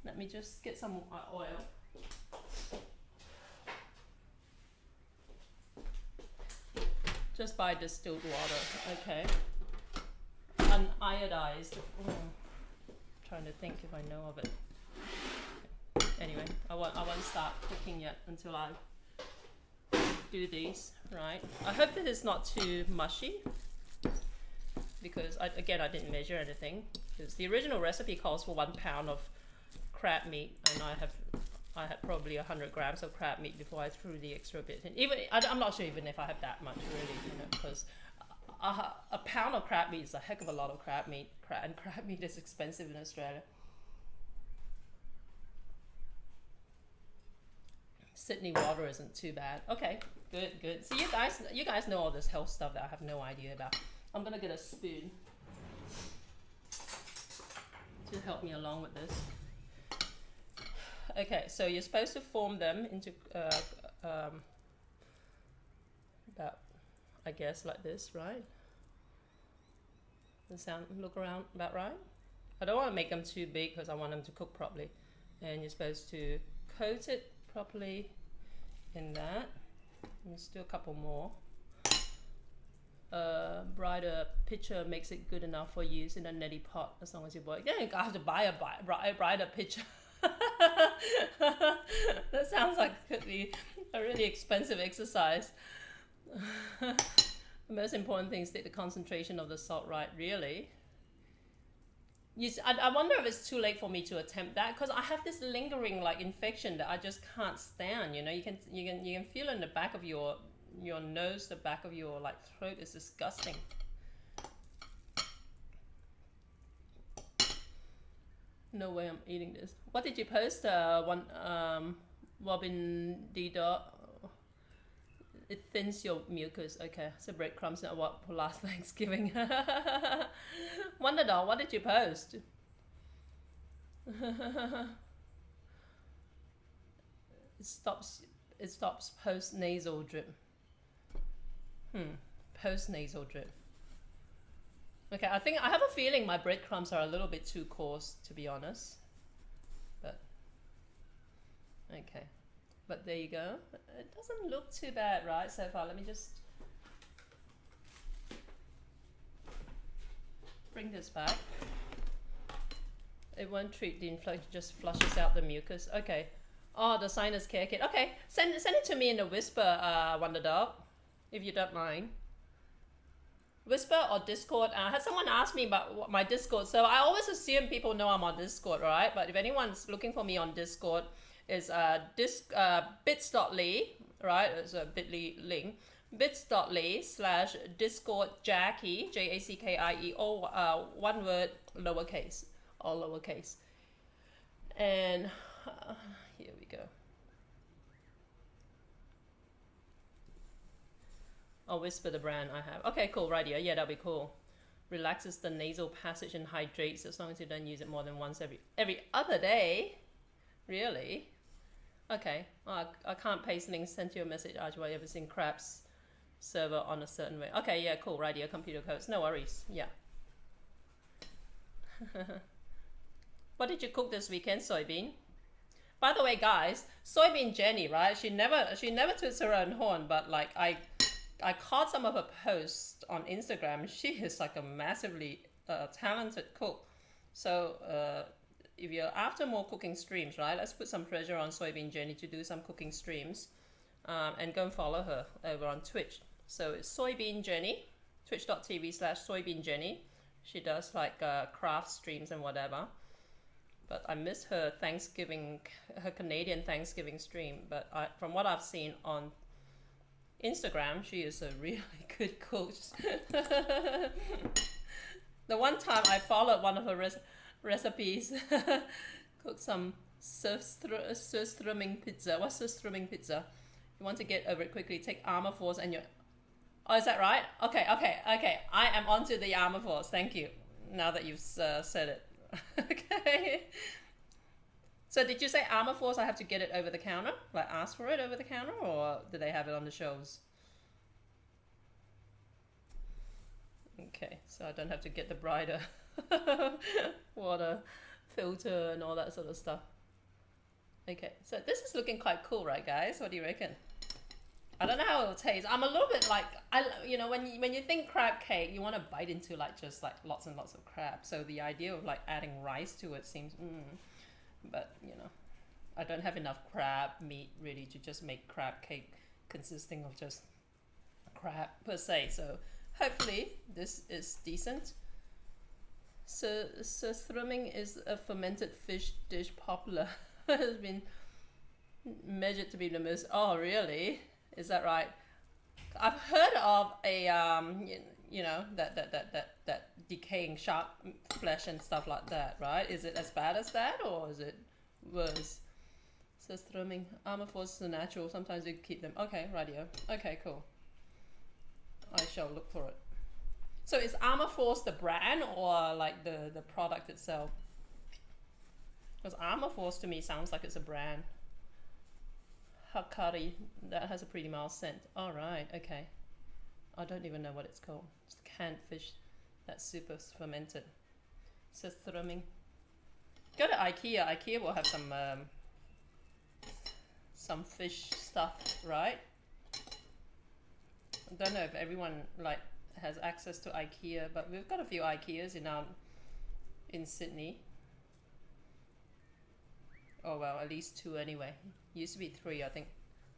Let me just get some oil. Just buy distilled water, okay? Uniodized. Trying to think if I know of it. Anyway, I won't start cooking yet until I do these, right? I hope that it's not too mushy, because I didn't measure anything. Because the original recipe calls for 1 pound of crab meat, and I had probably 100 grams of crab meat before I threw the extra bit in. I'm not sure even if I have that much really, you know, because a pound of crab meat is a heck of a lot of crab meat, and crab meat is expensive in Australia. Sydney water isn't too bad. Okay, good. So you guys know all this health stuff that I have no idea about. I'm gonna get a spoon to help me along with this. Okay, so you're supposed to form them into about, I guess, like this, right? Look around about right? I don't want to make them too big because I want them to cook properly. And you're supposed to coat it properly in that. And let's do a couple more. Brighter pitcher makes it good enough for use in a neti pot as long as you boil. Yeah, you have to buy a brighter pitcher. That sounds like it could be a really expensive exercise. The most important thing is to get the concentration of the salt right, really. I wonder if it's too late for me to attempt that, because I have this lingering like infection that I just can't stand. You know, you can feel it in the back of your nose, the back of your like throat is disgusting. No way I'm eating this. What did you post? Robin D. It thins your mucus. Okay, so breadcrumbs are what for last Thanksgiving. Wonder Doll, what did you post? It stops post nasal drip. Post nasal drip. Okay, I have a feeling my breadcrumbs are a little bit too coarse, to be honest. But okay. But there you go. It doesn't look too bad, right, so far. Let me just bring this back. It won't treat the influx, it just flushes out the mucus. Okay. Oh, the sinus care kit. Okay, send it to me in a whisper, Wonder Dog, if you don't mind. Whisper or Discord. Had someone asked me about my Discord, so I always assume people know I'm on Discord, right? But if anyone's looking for me on Discord, it's bits.ly, right? It's a bit.ly link. bits.ly/Discord Jackie, Jackie, all one word, lowercase, all lowercase. And here we go. I'll whisper the brand I have. Okay, cool, right here. Yeah, that'll be cool. Relaxes the nasal passage and hydrates as long as you don't use it more than once every other day. Really? Okay. I can't paste links, send you a message, Archway, ever seen Crab's server on a certain way. Okay, yeah, cool, right here. Computer codes. No worries. Yeah. What did you cook this weekend, soybean? By the way, guys, soybean Jenny, right? She never toots her own horn, but like I caught some of her posts on Instagram. She is like a massively talented cook. So if you're after more cooking streams, right, let's put some pressure on Soybean Jenny to do some cooking streams, and go and follow her over on Twitch. So it's Soybean Jenny, twitch.tv/Soybean Jenny. She does like craft streams and whatever. But I miss her Canadian Thanksgiving stream. But from what I've seen on Instagram, she is a really good cook. The one time I followed one of her recipes, cook some surströmming pizza. What's surströmming pizza? You want to get over it quickly, take Armour Force and your... Oh, is that right? Okay. I am onto the Armour Force. Thank you. Now that you've said it. Okay. So did you say Armour Force I have to get it over the counter? Like ask for it over the counter, or do they have it on the shelves? Okay, so I don't have to get the brighter water filter and all that sort of stuff. Okay, so this is looking quite cool, right, guys? What do you reckon? I don't know how it'll taste. I'm a little bit like, when you think crab cake, you want to bite into like just like lots and lots of crab. So the idea of like adding rice to it seems, but I don't have enough crab meat really to just make crab cake consisting of just crab per se. So hopefully this is decent. So surströmming is a fermented fish dish popular. Has been measured to be the most. Oh, really? Is that right? I've heard of a that decaying shark flesh and stuff like that, right? Is it as bad as that, or is it worse? Surströmming, Armour Force is natural. Sometimes you keep them. Okay, radio. Okay, cool. I shall look for it. So is Armour Force the brand or like the product itself? Because Armour Force to me sounds like it's a brand. Hakari, that has a pretty mild scent. All right, okay. I don't even know what it's called. It's the canned fish that's super fermented. Surströmming. Go to IKEA. IKEA will have some fish stuff, right? I don't know if everyone like has access to IKEA, but we've got a few IKEAs in Sydney. Oh well, at least 2 anyway. Used to be 3, I think.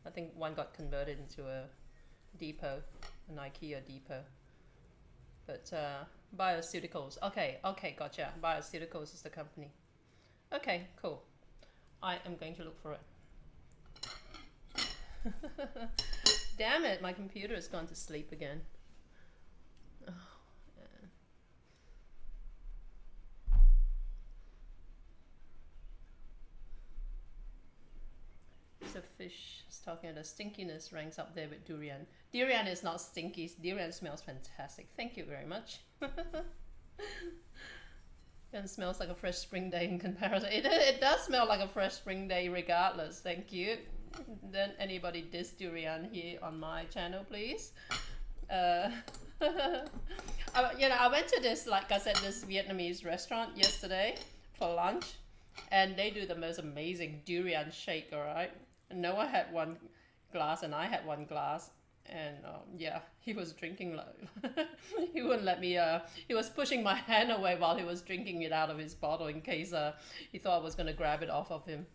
I think one got converted into a depot, an IKEA depot. But Bioceuticals. Okay, gotcha. Bioceuticals is the company. Okay, cool. I am going to look for it. Damn it, my computer has gone to sleep again. Oh, man. So fish is talking about stinkiness ranks up there with durian. Durian is not stinky. Durian smells fantastic. Thank you very much. And smells like a fresh spring day in comparison. It does smell like a fresh spring day regardless. Thank you. Don't anybody diss durian here on my channel, please. I went to this, like I said, this Vietnamese restaurant yesterday for lunch, and they do the most amazing durian shake, all right? And Noah had 1 glass and I had 1 glass, and yeah, he was drinking like he wouldn't let me. He was pushing my hand away while he was drinking it out of his bottle in case he thought I was gonna grab it off of him.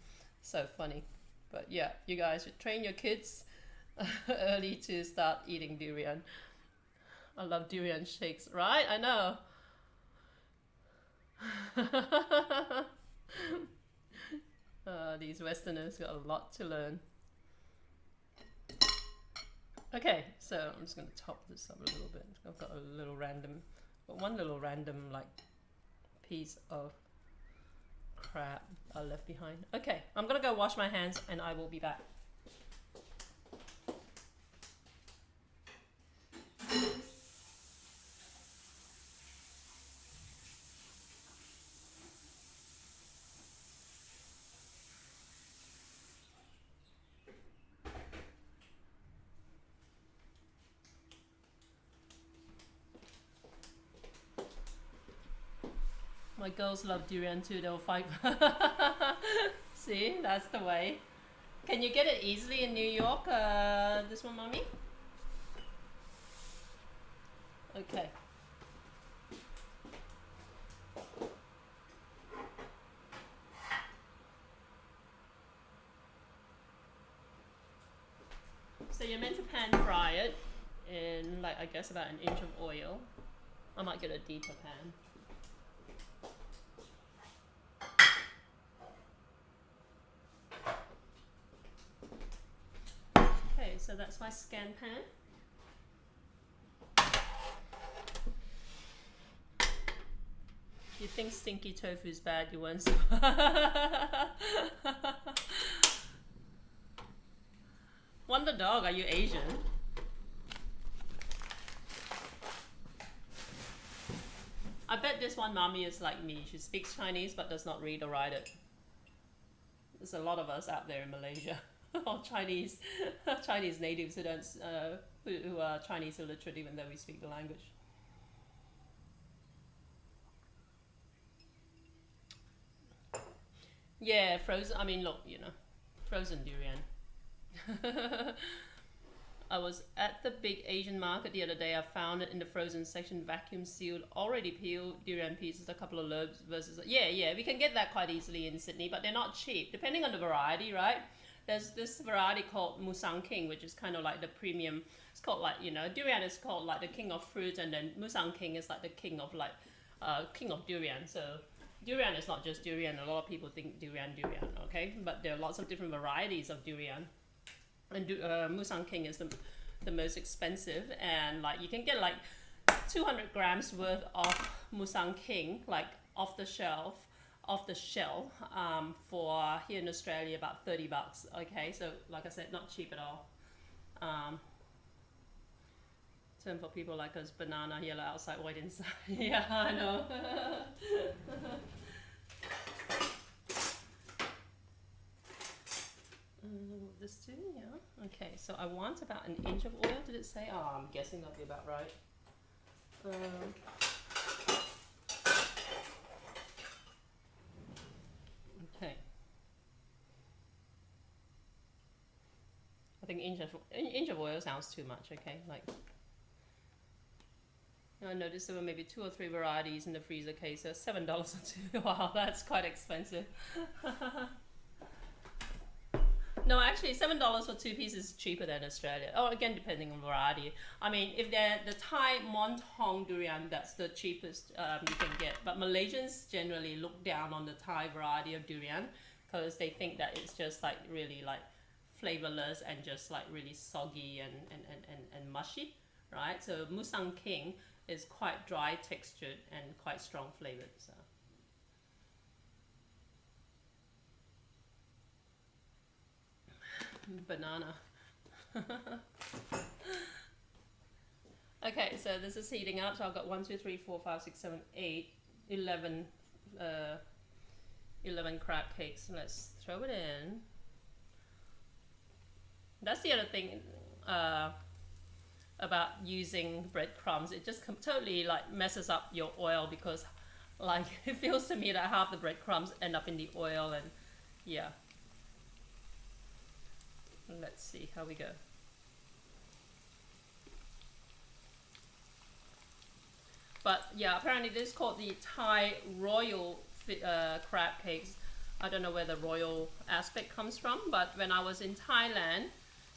So funny. But yeah, you guys should train your kids early to start eating durian. I love durian shakes, right? I know. These Westerners got a lot to learn. Okay, so I'm just going to top this up a little bit. I've got one little random like piece of crab I left behind. Okay, I'm going to go wash my hands and I will be back. My girls love durian too, they'll fight. See, that's the way. Can you get it easily in New York, this one, Mommy? Okay. So you're meant to pan fry it in like, I guess, about an inch of oil. I might get a deeper pan. Okay, so that's my scan pan. You think stinky tofu is bad, you won't. Wonder Dog, are you Asian? I bet this one mommy is like me. She speaks Chinese but does not read or write it. There's a lot of us out there in Malaysia, or Chinese natives who don't who are Chinese illiterate even though we speak the language. Yeah, frozen. I mean, look, you know, frozen durian. I was at the big Asian market the other day. I found it in the frozen section, vacuum sealed, already peeled durian pieces, a couple of lobes versus. Yeah, we can get that quite easily in Sydney, but they're not cheap, depending on the variety, right? There's this variety called Musang King, which is kind of like the premium. It's called like, you know, durian is called like the king of fruits, and then Musang King is like the king of like, king of durian. So durian is not just durian. A lot of people think durian, okay? But there are lots of different varieties of durian. And Musang King is the most expensive, and like you can get like 200 grams worth of Musang King, like off the shell, for here in Australia about $30. Okay, so like I said, not cheap at all. Term for people like us, banana, yellow outside, white inside. Yeah, I know. This too, yeah. Okay, so I want about an inch of oil. Did it say? Oh, I'm guessing that'll be about right. Okay. I think inch of oil sounds too much. Okay, like. I noticed there were maybe 2 or 3 varieties in the freezer case. So $7 or 2. Wow, that's quite expensive. No, actually, $7 for 2 pieces is cheaper than Australia. Oh, again, depending on variety. I mean, if they're the Thai Montong durian, that's the cheapest you can get. But Malaysians generally look down on the Thai variety of durian because they think that it's just like really like flavorless and just like really soggy and mushy, right? So Musang King is quite dry textured and quite strong flavored. So. Banana. Okay, so this is heating up. So I've got 1, 2, 3, 4, 5, 6, 7, 8, 11, 11 crab cakes. Let's throw it in. That's the other thing about using breadcrumbs. It just totally like messes up your oil because like it feels to me that half the breadcrumbs end up in the oil, and yeah. Let's see how we go. But yeah, apparently this is called the Thai royal crab cakes. I don't know where the royal aspect comes from, but when I was in Thailand,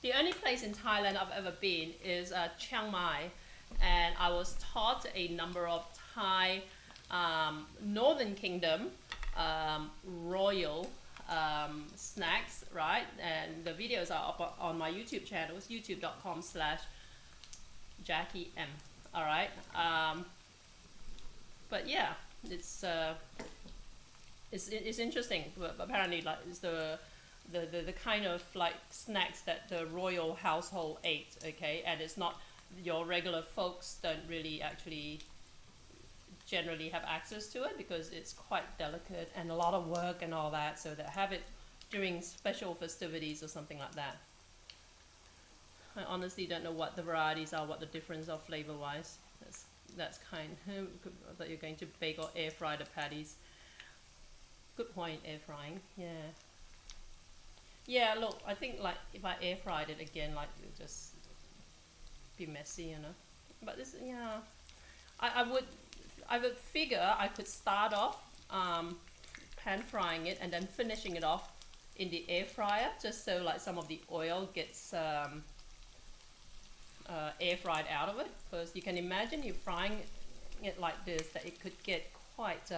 the only place in Thailand I've ever been is Chiang Mai, and I was taught a number of Thai Northern Kingdom royal snacks, right? And the videos are up on my YouTube channel. It's youtube.com/Jackie M. All right. But yeah, it's interesting. But apparently, like, it's the kind of like snacks that the royal household ate. Okay, and it's not your regular folks don't really actually generally have access to it because it's quite delicate and a lot of work and all that. So they have it during special festivities or something like that. I honestly don't know what the varieties are, what the difference are flavor wise. That's kind. That you're going to bake or air fry the patties. Good point, air frying. Yeah. Yeah, look, I think like if I air fried it again, like it would just be messy, you know. But this, yeah, I would figure I could start off pan frying it and then finishing it off in the air fryer, just so like some of the oil gets air fried out of it, because you can imagine you frying it like this that it could get quite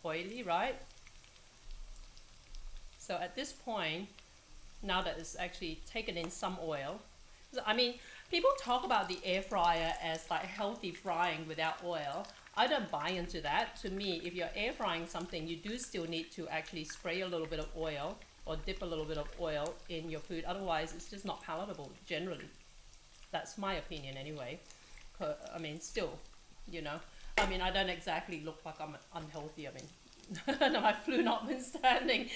oily, right? So at this point, now that it's actually taken in some oil, I mean, people talk about the air fryer as like healthy frying without oil. I don't buy into that. To me, if you're air frying something, you do still need to actually spray a little bit of oil or dip a little bit of oil in your food. Otherwise, it's just not palatable generally. That's my opinion anyway. I mean, still, you know, I mean, I don't exactly look like I'm unhealthy. I mean, no, my flu notwithstanding.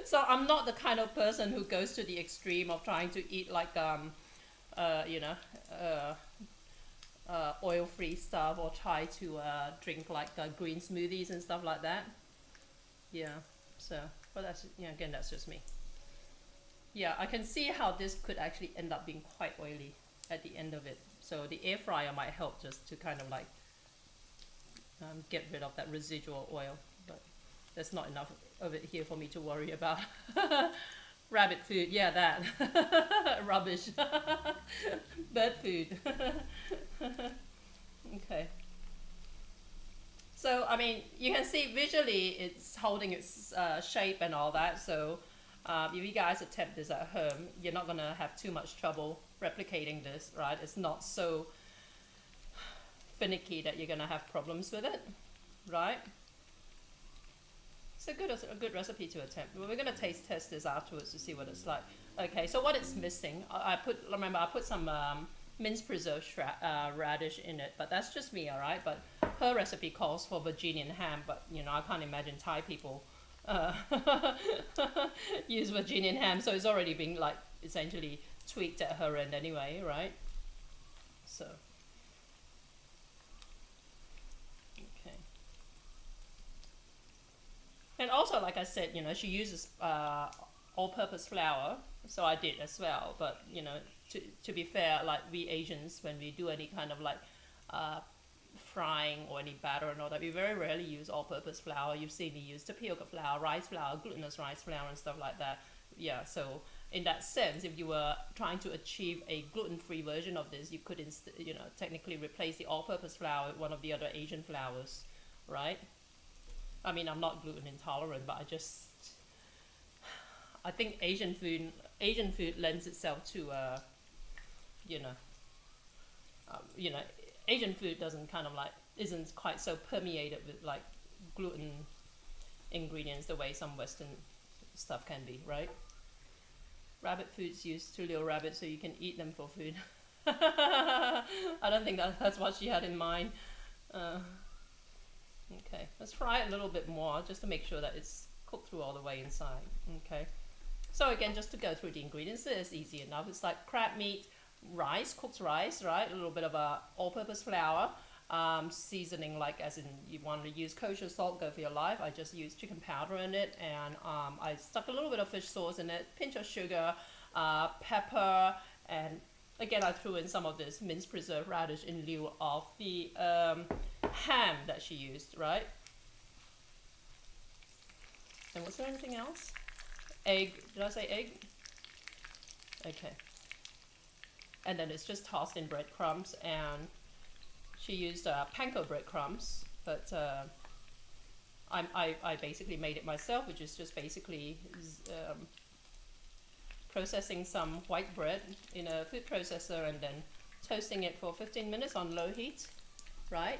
So I'm not the kind of person who goes to the extreme of trying to eat like, you know, oil-free stuff, or try to drink like green smoothies and stuff like that. Yeah, so, but that's, yeah, again, that's just me. Yeah, I can see how this could actually end up being quite oily at the end of it. So the air fryer might help just to kind of like get rid of that residual oil, but there's not enough of it here for me to worry about. Rabbit food, yeah, that. Rubbish. Bird food. Okay. So, I mean, you can see visually it's holding its shape and all that. So if you guys attempt this at home, you're not going to have too much trouble replicating this, right? It's not so finicky that you're going to have problems with it, right? It's a good recipe to attempt. Well, we're going to taste test this afterwards to see what it's like. Okay, so what it's missing, I put some minced preserved radish in it, but that's just me, all right? But her recipe calls for Virginian ham, but you know, I can't imagine Thai people use Virginian ham, so it's already been like essentially tweaked at her end anyway, right? So, okay. And also, like I said, you know, she uses all-purpose flour, so I did as well. But you know, to be fair, like we Asians, when we do any kind of like frying or any batter and all that, we very rarely use all-purpose flour. You've seen me use tapioca flour, rice flour, glutinous rice flour, and stuff like that. Yeah, so in that sense, if you were trying to achieve a gluten-free version of this, you could, you know, technically replace the all-purpose flour with one of the other Asian flours, right? I mean, I'm not gluten intolerant, but I think Asian food lends itself to, you know, Asian food doesn't kind of like, isn't quite so permeated with like gluten ingredients the way some Western stuff can be, right? Rabbit food's used to lure rabbits so you can eat them for food. I don't think that's what she had in mind. Okay, let's fry it a little bit more just to make sure that it's cooked through all the way inside. Okay, so again, just to go through the ingredients, it's easy enough. It's like crab meat, rice, cooked rice, right? A little bit of all-purpose flour, seasoning, like as in you want to use kosher salt, go for your life. I just used chicken powder in it, and I stuck a little bit of fish sauce in it, pinch of sugar, pepper, and again, I threw in some of this minced preserved radish in lieu of the ham that she used, right? And was there anything else? Egg, did I say egg? Okay. And then it's just tossed in breadcrumbs, and she used panko breadcrumbs, but I basically made it myself, which is just basically processing some white bread in a food processor and then toasting it for 15 minutes on low heat, right?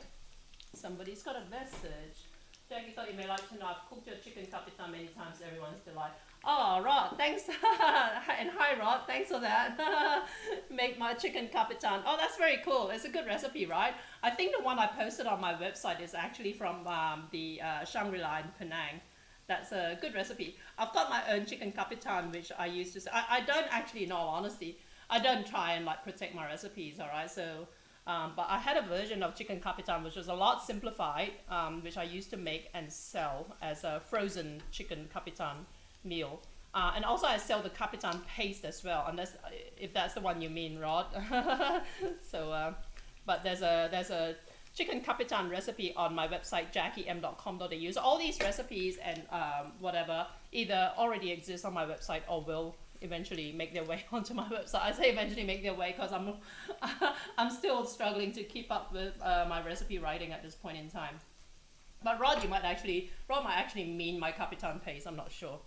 Somebody's got a message. Jackie thought you may like to know I've cooked your chicken capitan many times, everyone's delight. Oh, Rod, thanks. And hi, Rod, thanks for that. Make my chicken capitan. Oh, that's very cool. It's a good recipe, right? I think the one I posted on my website is actually from the Shangri-La in Penang. That's a good recipe. I've got my own chicken capitan, which I used to. I don't actually, in all honesty, I don't try and like protect my recipes, all right? So, but I had a version of chicken capitan which was a lot simplified, which I used to make and sell as a frozen chicken capitan meal. And also I sell the capitan paste as well, unless if that's the one you mean, Rod. So, but there's a chicken capitan recipe on my website jackiem.com.au. So all these recipes and whatever either already exist on my website or will eventually make their way onto my website. I say eventually make their way because I'm still struggling to keep up with my recipe writing at this point in time. But Rod might actually mean my capitan paste. I'm not sure.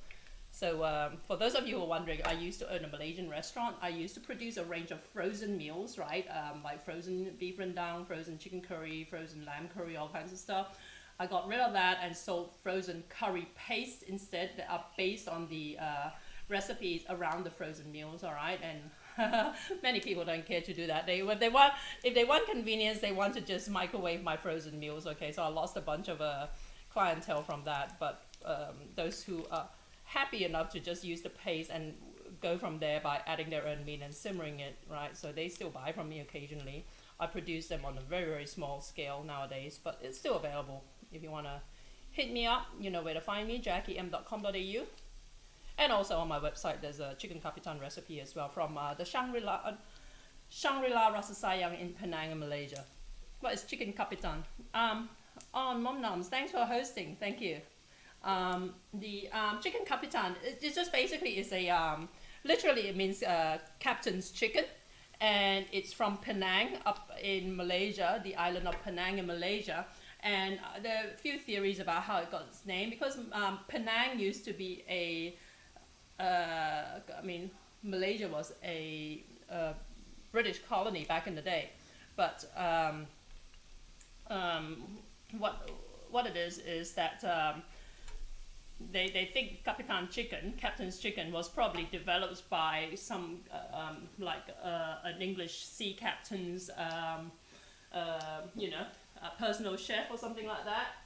So for those of you who are wondering, I used to own a Malaysian restaurant. I used to produce a range of frozen meals, right? Like frozen beef rendang, frozen chicken curry, frozen lamb curry, all kinds of stuff. I got rid of that and sold frozen curry paste instead that are based on the recipes around the frozen meals, all right? And many people don't care to do that. If they want convenience, they want to just microwave my frozen meals, okay? So I lost a bunch of clientele from that, but those who are happy enough to just use the paste and go from there by adding their own meat and simmering it, right? So they still buy from me occasionally. I produce them on a very, very small scale nowadays, but it's still available. If you want to hit me up, you know where to find me, jackiem.com.au. And also on my website, there's a chicken capitan recipe as well from the Shangri-La Rasa Sayang in Penang, Malaysia. What is chicken capitan? On Mom Noms, thanks for hosting. Thank you. The chicken capitan, it just basically is a literally it means captain's chicken, and it's from Penang up in Malaysia, the island of Penang in Malaysia. And there are a few theories about how it got its name, because Penang used to be Malaysia was a British colony back in the day, but what it is that they think captain's chicken was probably developed by some an English sea captain's personal chef or something like that,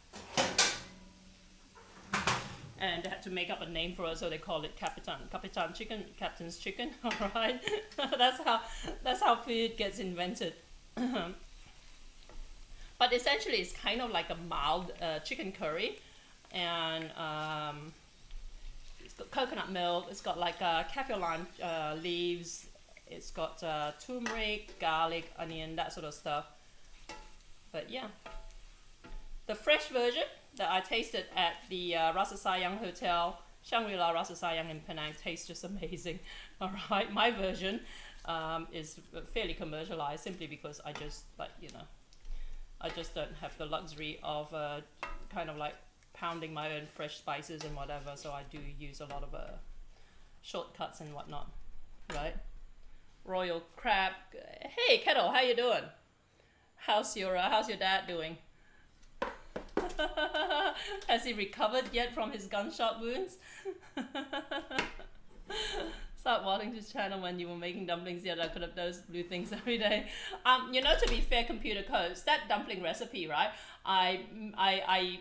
and they had to make up a name for it, so they call it capitan chicken, captain's chicken. All right. that's how food gets invented. But essentially it's kind of like a mild chicken curry. And it's got coconut milk, it's got like kaffir lime leaves, it's got turmeric, garlic, onion, that sort of stuff. But yeah, the fresh version that I tasted at the Rasa Sayang Hotel, Shangri-La Rasa Sayang in Penang, tastes just amazing. All right, my version is fairly commercialized simply because I just don't have the luxury of kind of like pounding my own fresh spices and whatever, so I do use a lot of shortcuts and whatnot, right? Royal crab. Hey Kettle, how you doing? How's your dad doing? Has he recovered yet from his gunshot wounds? Start watching this channel when you were making dumplings. Yeah, I could have those blue things every day. To be fair, computer codes, that dumpling recipe, right? I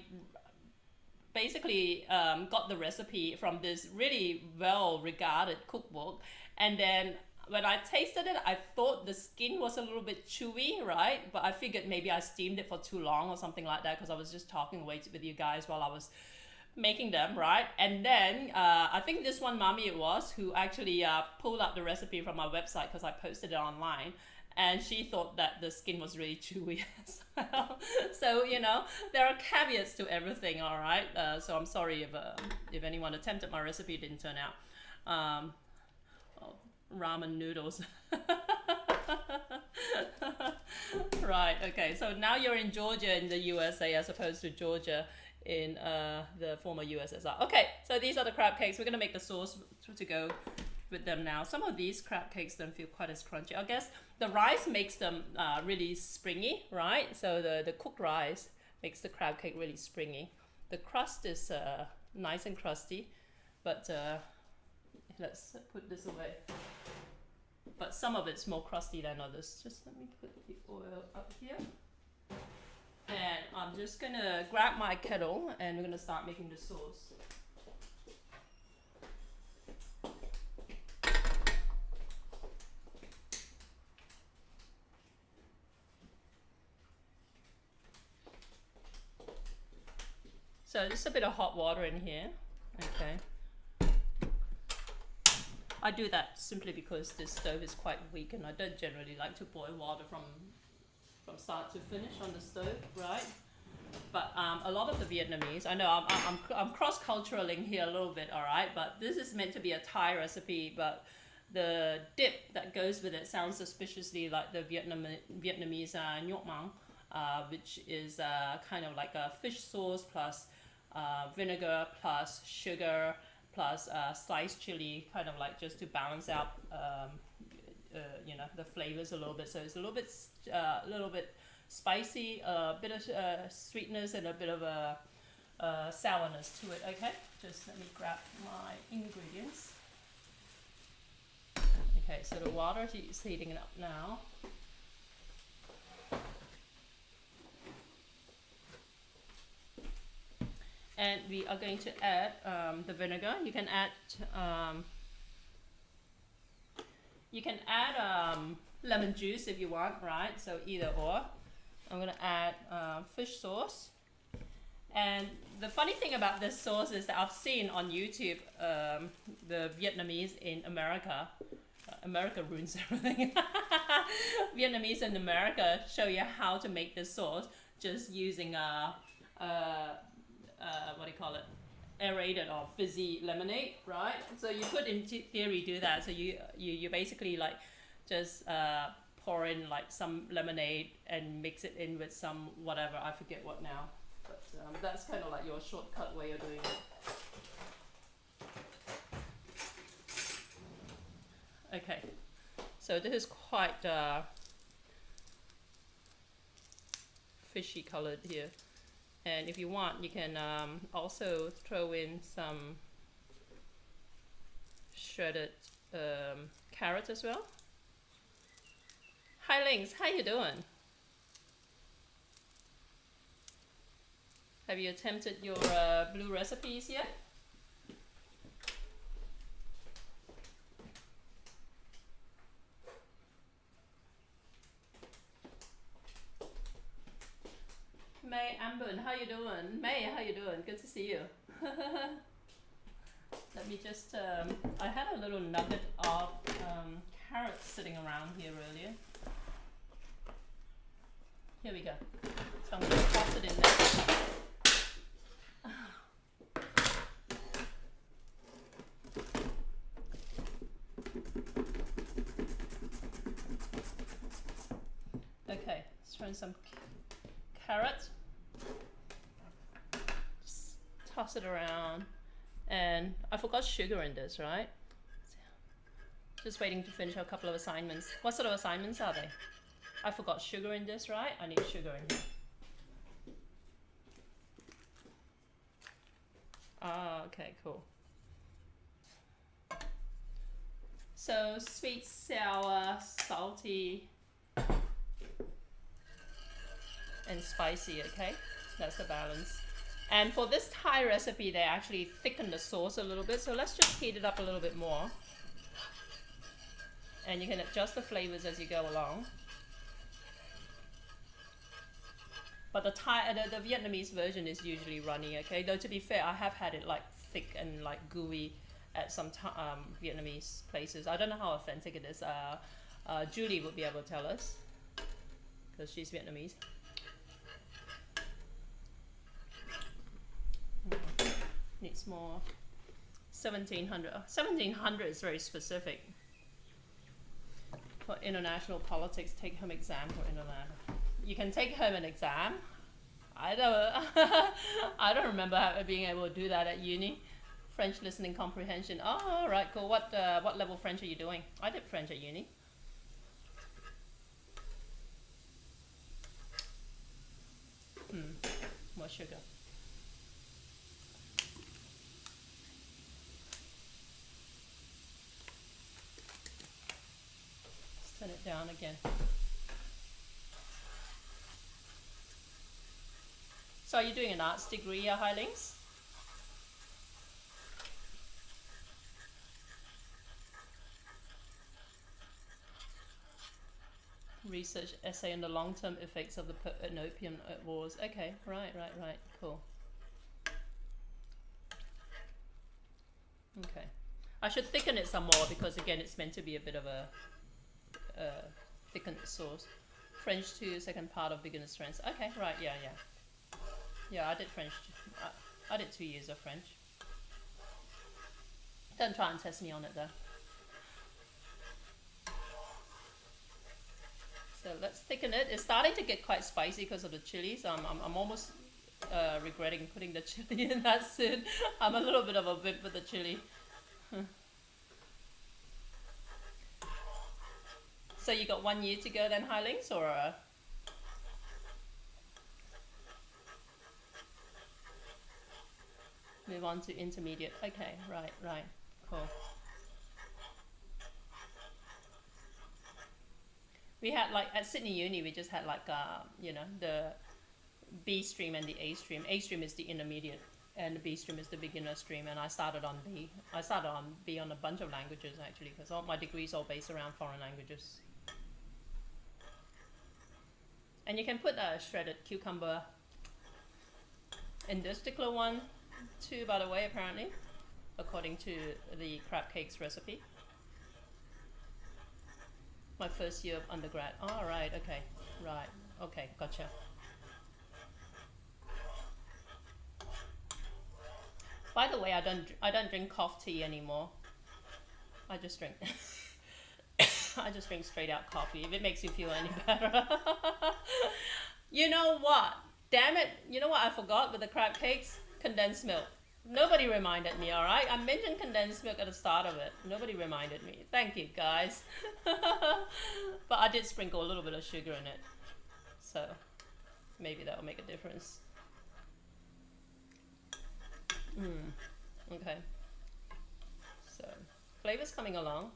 basically got the recipe from this really well-regarded cookbook, and then when I tasted it, I thought the skin was a little bit chewy, right? But I figured maybe I steamed it for too long or something like that, because I was just talking away with you guys while I was making them, right? And then I think this one mommy it was who actually pulled out the recipe from our website because I posted it online, and she thought that the skin was really chewy as well. So you know there are caveats to everything, all right. So I'm sorry if anyone attempted my recipe didn't turn out. Oh, ramen noodles. Right. Okay. So now you're in Georgia in the USA as opposed to Georgia in the former USSR. Okay, so these are the crab cakes. We're gonna make the sauce to go with them now. Some of these crab cakes don't feel quite as crunchy. I guess the rice makes them really springy, right? So the cooked rice makes the crab cake really springy. The crust is nice and crusty, but let's put this away. But some of it's more crusty than others. Just let me put the oil up here. And I'm just gonna grab my kettle and we're gonna start making the sauce. So just a bit of hot water in here, okay. I do that simply because this stove is quite weak and I don't generally like to boil water from start to finish on the stove, right? But a lot of the Vietnamese, I know I'm cross-culturaling here a little bit, all right? But this is meant to be a Thai recipe, but the dip that goes with it sounds suspiciously like the Vietnamese nhot mang, which is kind of like a fish sauce plus vinegar plus sugar plus sliced chili, kind of like just to balance out you know, the flavors a little bit. So it's a little bit spicy, a bit of sweetness and a bit of a sourness to it. Okay, just let me grab my ingredients. Okay, so the water is heating up now. And we are going to add the vinegar. You can add lemon juice if you want, right? So either or. I'm gonna add fish sauce. And the funny thing about this sauce is that I've seen on YouTube the Vietnamese in America. America ruins everything. Vietnamese in America show you how to make this sauce just using what do you call it? Aerated or fizzy lemonade, right? So you could in theory do that. So you basically like just pour in like some lemonade and mix it in with some whatever, I forget what now, but that's kind of like your shortcut way of doing it. Okay, so this is quite fishy colored here. And if you want, you can also throw in some shredded carrots as well. Hi Lynx, how you doing? Have you attempted your blue recipes yet? May Ambon, how you doing? May, how you doing? Good to see you. Let me just, I had a little nugget of carrots sitting around here earlier. Here we go. So I'm going to toss it in there. Okay, let's throw in some carrots. Just toss it around. And I forgot sugar in this, right? Just waiting to finish a couple of assignments. What sort of assignments are they? I forgot sugar in this, right? I need sugar in here. Ah, okay, cool. So sweet, sour, salty, and spicy, okay? That's the balance. And for this Thai recipe, they actually thicken the sauce a little bit. So let's just heat it up a little bit more. And you can adjust the flavors as you go along. But But the Vietnamese version is usually runny. Okay, though to be fair, I have had it like thick and like gooey at some Vietnamese places. I don't know how authentic it is. Julie would be able to tell us because she's Vietnamese. Needs more. 1700. 1700 is very specific. For international politics, take home exam for international. You can take home an exam. I don't. I don't remember being able to do that at uni. French listening comprehension. Oh, all right, cool. What level French are you doing? I did French at uni. More sugar. Let's turn it down again. So are you doing an arts degree, Highlinks? Research essay on the long-term effects of the opium wars. Okay, right, cool. Okay, I should thicken it some more because again, it's meant to be a bit of a thickened sauce. French 2, second part of beginner strengths. Okay, right, yeah. Yeah, I did French. I did 2 years of French. Don't try and test me on it though. So let's thicken it. It's starting to get quite spicy because of the chili, so I'm almost regretting putting the chili in that soon. I'm a little bit of a whip with the chili. So you got 1 year to go then, Highlinks, or? Move on to intermediate. Okay, right, cool. We had like at Sydney Uni, we just had like the B stream and the A stream. A stream is the intermediate, and the B stream is the beginner stream. And I started on B. I started on B on a bunch of languages actually, because all my degrees all based around foreign languages. And you can put a shredded cucumber in this particular one too, by the way, apparently, according to the crab cakes recipe. My first year of undergrad. Oh, right, okay, gotcha. By the way, I don't drink cough tea anymore. I just drink I just drink straight out coffee, if it makes you feel any better. You know what? Damn it! You know what I forgot with the crab cakes? Condensed milk. Nobody reminded me, alright? I mentioned condensed milk at the start of it. Nobody reminded me. Thank you, guys. But I did sprinkle a little bit of sugar in it. So, maybe that will make a difference. Okay. So, flavor's coming along.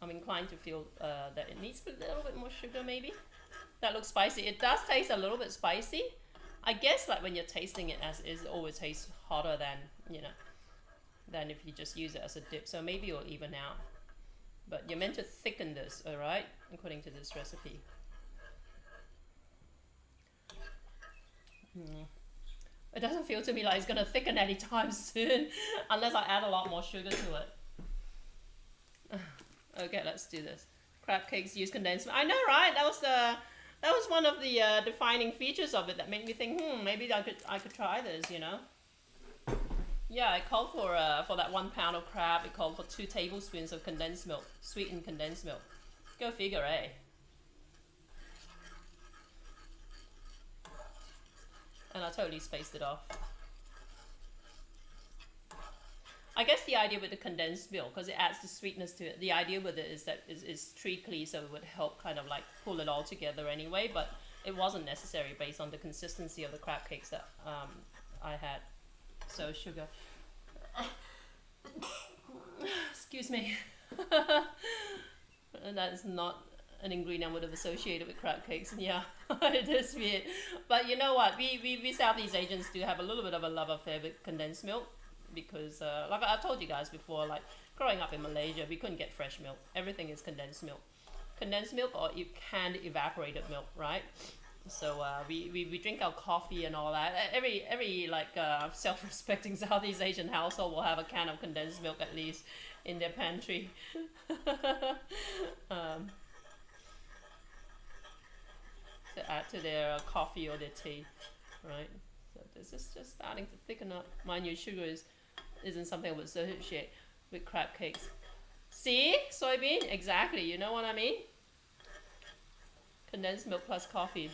I'm inclined to feel that it needs a little bit more sugar, maybe. That looks spicy. It does taste a little bit spicy. I guess like when you're tasting it as is, it always tastes hotter than, than if you just use it as a dip. So maybe it'll even out. But you're meant to thicken this, alright? According to this recipe. It doesn't feel to me like it's going to thicken anytime soon. Unless I add a lot more sugar to it. Okay, let's do this. Crab cakes use condensed milk. I know, right? That was one of the defining features of it that made me think, maybe I could try this, Yeah, it called for that 1 pound of crab. It called for 2 tablespoons of condensed milk, sweetened condensed milk. Go figure, eh? And I totally spaced it off. I guess the idea with the condensed milk, because it adds the sweetness to it, the idea with it is that it's treacly, so it would help kind of like pull it all together anyway, but it wasn't necessary based on the consistency of the crab cakes that I had. So sugar. Excuse me. And that is not an ingredient I would have associated with crab cakes. And yeah, it is weird. But you know what? We Southeast Asians do have a little bit of a love affair with condensed milk. Because like I told you guys before, like growing up in Malaysia, we couldn't get fresh milk. Everything is condensed milk or canned evaporated milk, right? So we drink our coffee and all that. Every like self-respecting Southeast Asian household will have a can of condensed milk at least in their pantry. um, to add to their coffee or their tea, right? So this is just starting to thicken up. Mind you, sugar isn't something I would associate with crab cakes. See, soybean, exactly. You know what I mean? Condensed milk plus coffee.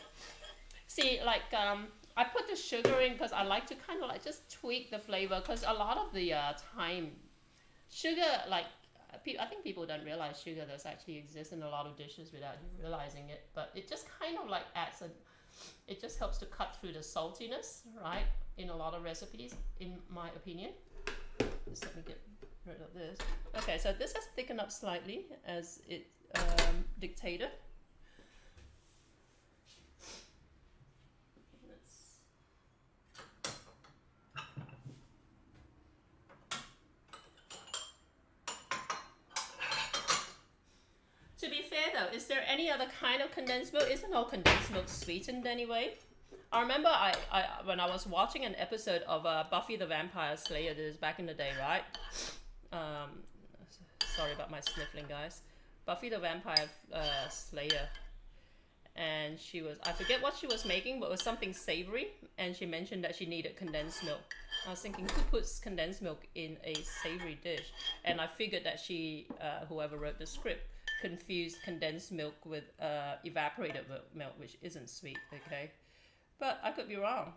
See, like I put the sugar in because I like to kind of like just tweak the flavor. Because a lot of the time, sugar like I think people don't realize sugar does actually exist in a lot of dishes without you realizing it. But it just kind of like adds a, it just helps to cut through the saltiness, right? In a lot of recipes, in my opinion. Just let me get rid of this. Okay, so this has thickened up slightly as it dictated. To be fair though, is there any other kind of condensed milk? Isn't all condensed milk sweetened anyway? I remember I when I was watching an episode of Buffy the Vampire Slayer, this is back in the day, right? Um, sorry about my sniffling, guys. Buffy the Vampire Slayer, and she was, I forget what she was making, but it was something savory, and she mentioned that she needed condensed milk. I was thinking, who puts condensed milk in a savory dish? And I figured that she, whoever wrote the script, confused condensed milk with evaporated milk, which isn't sweet, okay? But I could be wrong.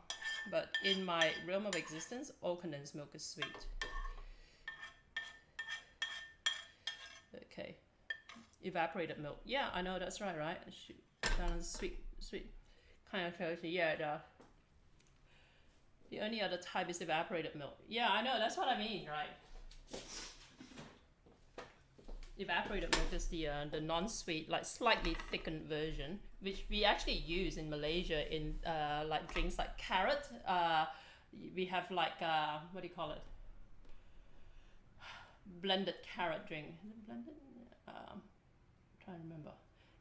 But in my realm of existence, all condensed milk is sweet. Okay. Evaporated milk. Yeah, I know, that's right, right? Sweet kind of character. Yeah, the only other type is evaporated milk. Yeah, I know, that's what I mean, right? Evaporated milk is the non-sweet, like slightly thickened version, which we actually use in Malaysia in like drinks like carrot. We have like what do you call it? Blended carrot drink. Is it blended? I'm trying to remember.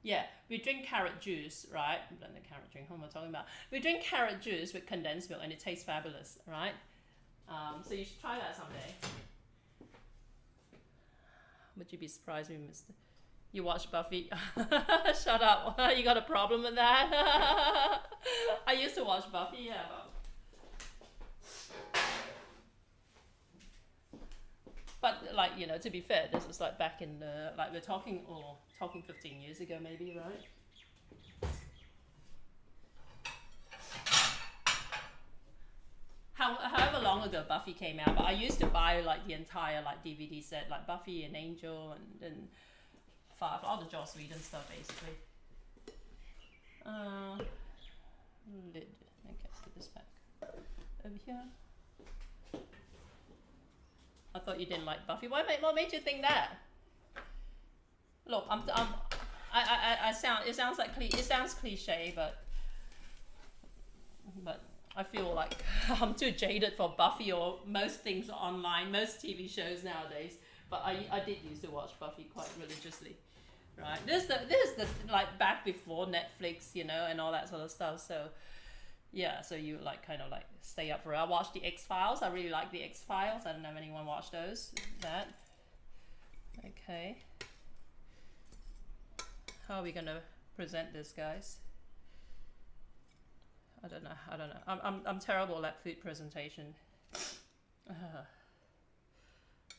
Yeah, we drink carrot juice, right? Blended carrot drink. What am I talking about? We drink carrot juice with condensed milk, and it tastes fabulous, right? So you should try that someday. Would you be surprised if you missed it? You watch Buffy? Shut up. You got a problem with that? I used to watch Buffy, yeah. But like, you know, to be fair, this was like back in the, like we're talking 15 years ago maybe, right? However long ago Buffy came out, but I used to buy like the entire like DVD set, like Buffy and Angel and Firefly, all the Joss Whedon stuff basically. Lid. Okay, let's put this back over here. I thought you didn't like Buffy. What made you think that? Look, I sound. It sounds like it sounds cliche, but I feel like I'm too jaded for Buffy or most things online, most TV shows nowadays. But I did used to watch Buffy quite religiously, right? This is the like back before Netflix, you know, and all that sort of stuff. So yeah, so you like kind of like stay up for it. I watched the X-Files. I really like the X-Files. I don't know if anyone watched those. That. Okay. How are we gonna present this, guys? I don't know. I'm terrible at food presentation.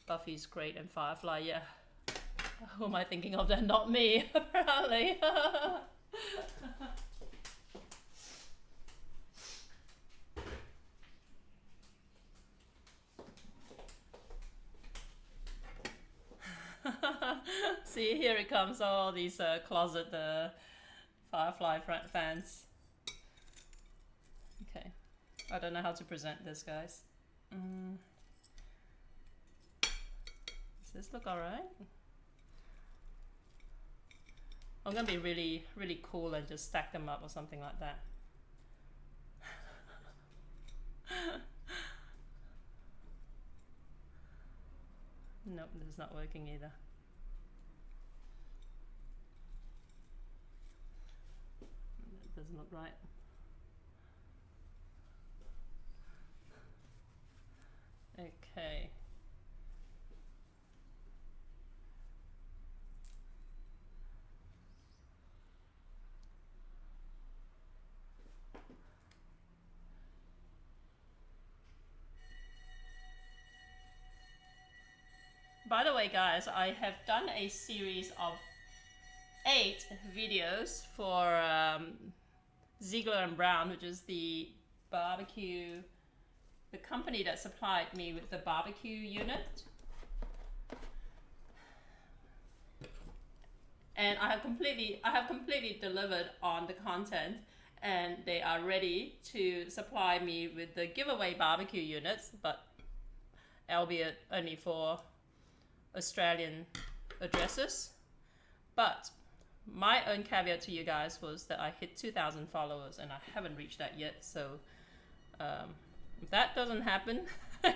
Buffy's great and Firefly, yeah. Who am I thinking of then? Not me, apparently. See, here it comes, all these closet Firefly fans. Okay, I don't know how to present this, guys. Does this look alright? I'm gonna be really, really cool and just stack them up or something like that. Nope, this is not working either. doesn't look right. Okay. By the way, guys, I have done a series of 8 videos for Ziegler and Brown, which is the barbecue, the company that supplied me with the barbecue unit. And I have completely delivered on the content, and they are ready to supply me with the giveaway barbecue units, but albeit only for Australian addresses. But my own caveat to you guys was that I hit 2,000 followers and I haven't reached that yet. So if that doesn't happen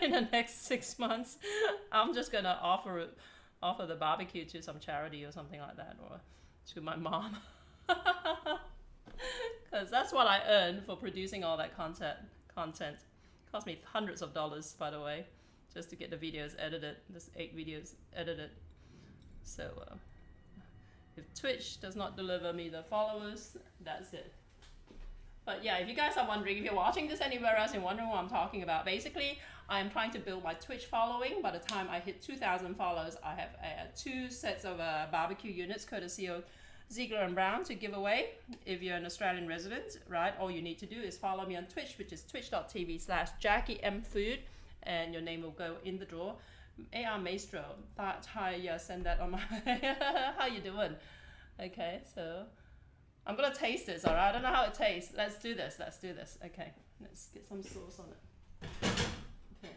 in the next 6 months, I'm just gonna offer the barbecue to some charity or something like that, or to my mom, because that's what I earn for producing all that content. Cost me hundreds of dollars, by the way, just to get the videos edited. This 8 videos edited. So if Twitch does not deliver me the followers, that's it. But yeah, if you guys are wondering, if you're watching this anywhere else and wondering what I'm talking about, basically I'm trying to build my Twitch following. By the time I hit 2,000 followers, I have 2 sets of barbecue units courtesy of Ziegler and Brown to give away. If you're an Australian resident, right, all you need to do is follow me on Twitch, which is twitch.tv/JackieMFood, and your name will go in the draw. AR Maestro, send that on my how you doing? Okay, so I'm gonna taste this, all right? I don't know how it tastes. Let's do this. Okay, let's get some sauce on it. Okay,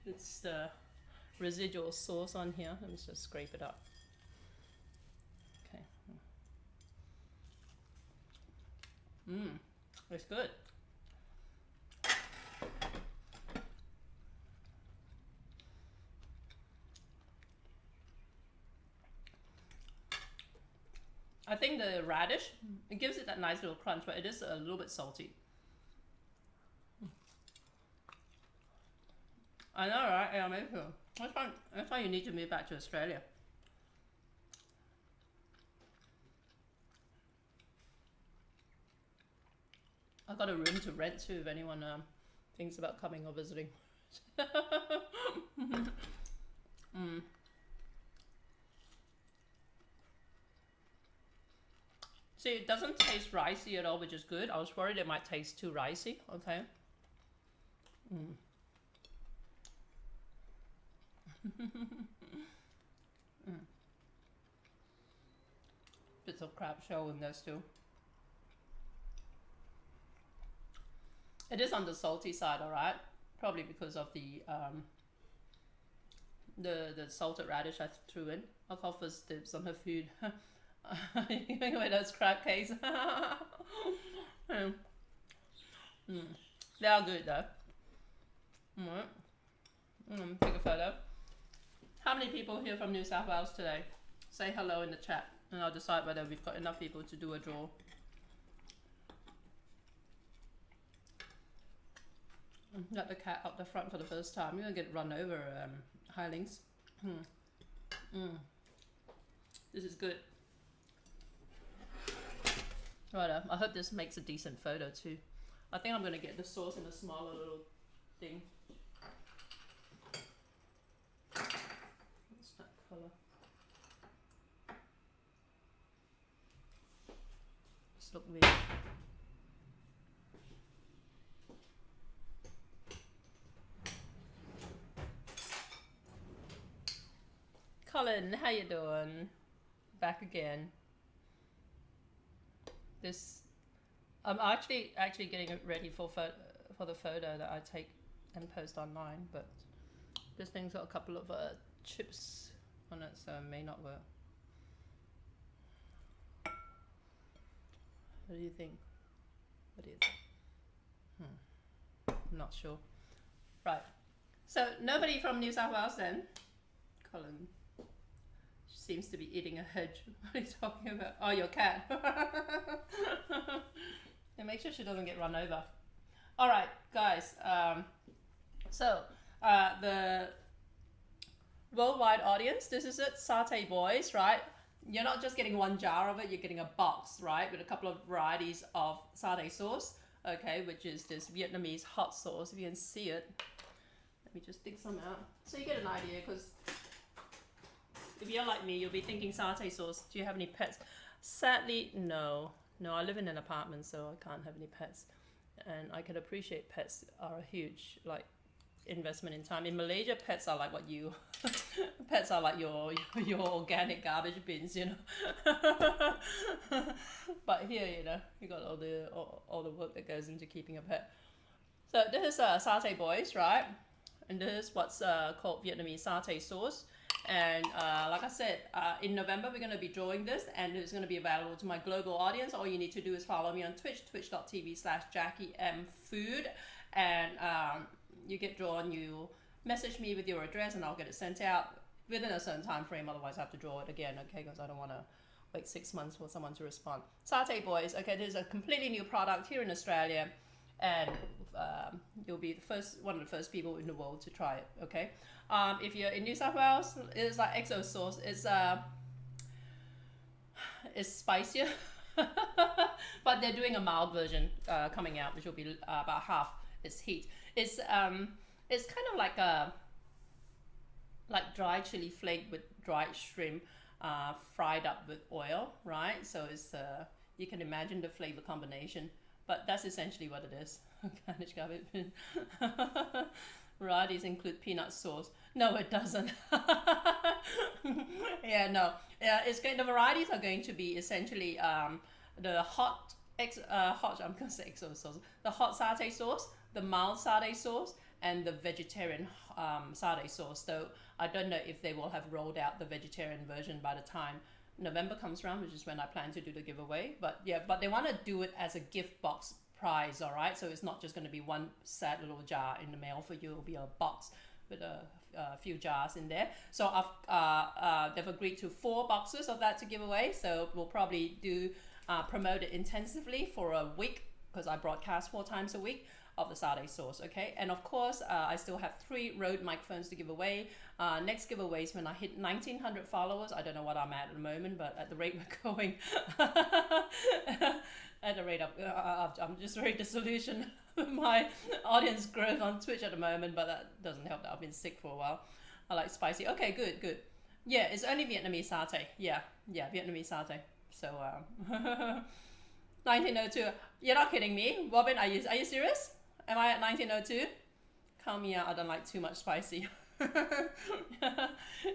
it's the residual sauce on here. Let me just scrape it up. Okay. It's good. I think the radish, it gives it that nice little crunch, but it is a little bit salty. I know, right? Yeah, me too. That's why you need to move back to Australia. I've got a room to rent too if anyone thinks about coming or visiting. See, it doesn't taste ricey at all, which is good. I was worried it might taste too ricey. Okay. Bits of crab shell in there still. It is on the salty side, all right. Probably because of the salted radish I threw in. I'll call for dibs on her food. Anyway, those crab cakes. They are good though. Alright. Take a photo. How many people here from New South Wales today? Say hello in the chat and I'll decide whether we've got enough people to do a draw. Let the cat up the front for the first time. You're gonna get run over, Hirelings. This is good. Right, I hope this makes a decent photo too. I think I'm gonna get the sauce in a smaller little thing. What's that colour? This look weird. Colin, how you doing? Back again. This, I'm actually getting it ready for the photo that I take and post online, but this thing's got a couple of chips on it, so it may not work. What do you think? I'm not sure. Right. So nobody from New South Wales then. Colin seems to be eating a hedge. What are you talking about? Oh, your cat. make sure she doesn't get run over. All right, guys. The worldwide audience, this is it, Satay Boys, right? You're not just getting one jar of it, you're getting a box, right? With a couple of varieties of satay sauce, okay, which is this Vietnamese hot sauce. If you can see it, let me just dig some out. So you get an idea, because if you're like me, you'll be thinking satay sauce. Do you have any pets? Sadly, no. No, I live in an apartment, so I can't have any pets. And I can appreciate pets are a huge, like, investment in time. In Malaysia, pets are like what you pets are like your organic garbage bins, you know. But here, you know, you got all the work that goes into keeping a pet. So this is Satay Boys, right? And this is what's called Vietnamese satay sauce. And like I said, in November we're going to be drawing this, and it's going to be available to my global audience. All you need to do is follow me on Twitch, twitch.tv/JackieMFood, and you get drawn. You message me with your address, and I'll get it sent out within a certain time frame. Otherwise, I have to draw it again, okay? Because I don't want to wait 6 months for someone to respond. Satay Boys, okay? This is a completely new product here in Australia, and you'll be one of the first people in the world to try it, okay? If you're in New South Wales, it's like XO sauce. It's spicier, but they're doing a mild version coming out, which will be about half its heat. It's kind of like dry chili flake with dried shrimp fried up with oil, right? So it's you can imagine the flavor combination, but that's essentially what it is. Varieties include peanut sauce. No, it doesn't. Yeah, no. The varieties are going to be essentially the hot satay sauce, the mild satay sauce, and the vegetarian satay sauce. So I don't know if they will have rolled out the vegetarian version by the time November comes around, which is when I plan to do the giveaway. But yeah, but they want to do it as a gift box prize, all right? So it's not just going to be one sad little jar in the mail for you. It'll be a box with a few jars in there. So they've agreed to 4 boxes of that to give away. So we'll probably promote it intensively for a week, because I broadcast 4 times a week of the satay sauce, okay? And of course, I still have 3 Rode microphones to give away. Next giveaway is when I hit 1,900 followers. I don't know what I'm at the moment, but at the rate we're going, at the rate I'm just very disillusioned with my audience growth on Twitch at the moment, but that doesn't help that I've been sick for a while. I like spicy. Okay, good. Yeah, it's only Vietnamese satay. Yeah, Vietnamese satay. So, 1902. You're not kidding me, Robin? Are you serious? Am I at 1902? Count me out. I don't like too much spicy.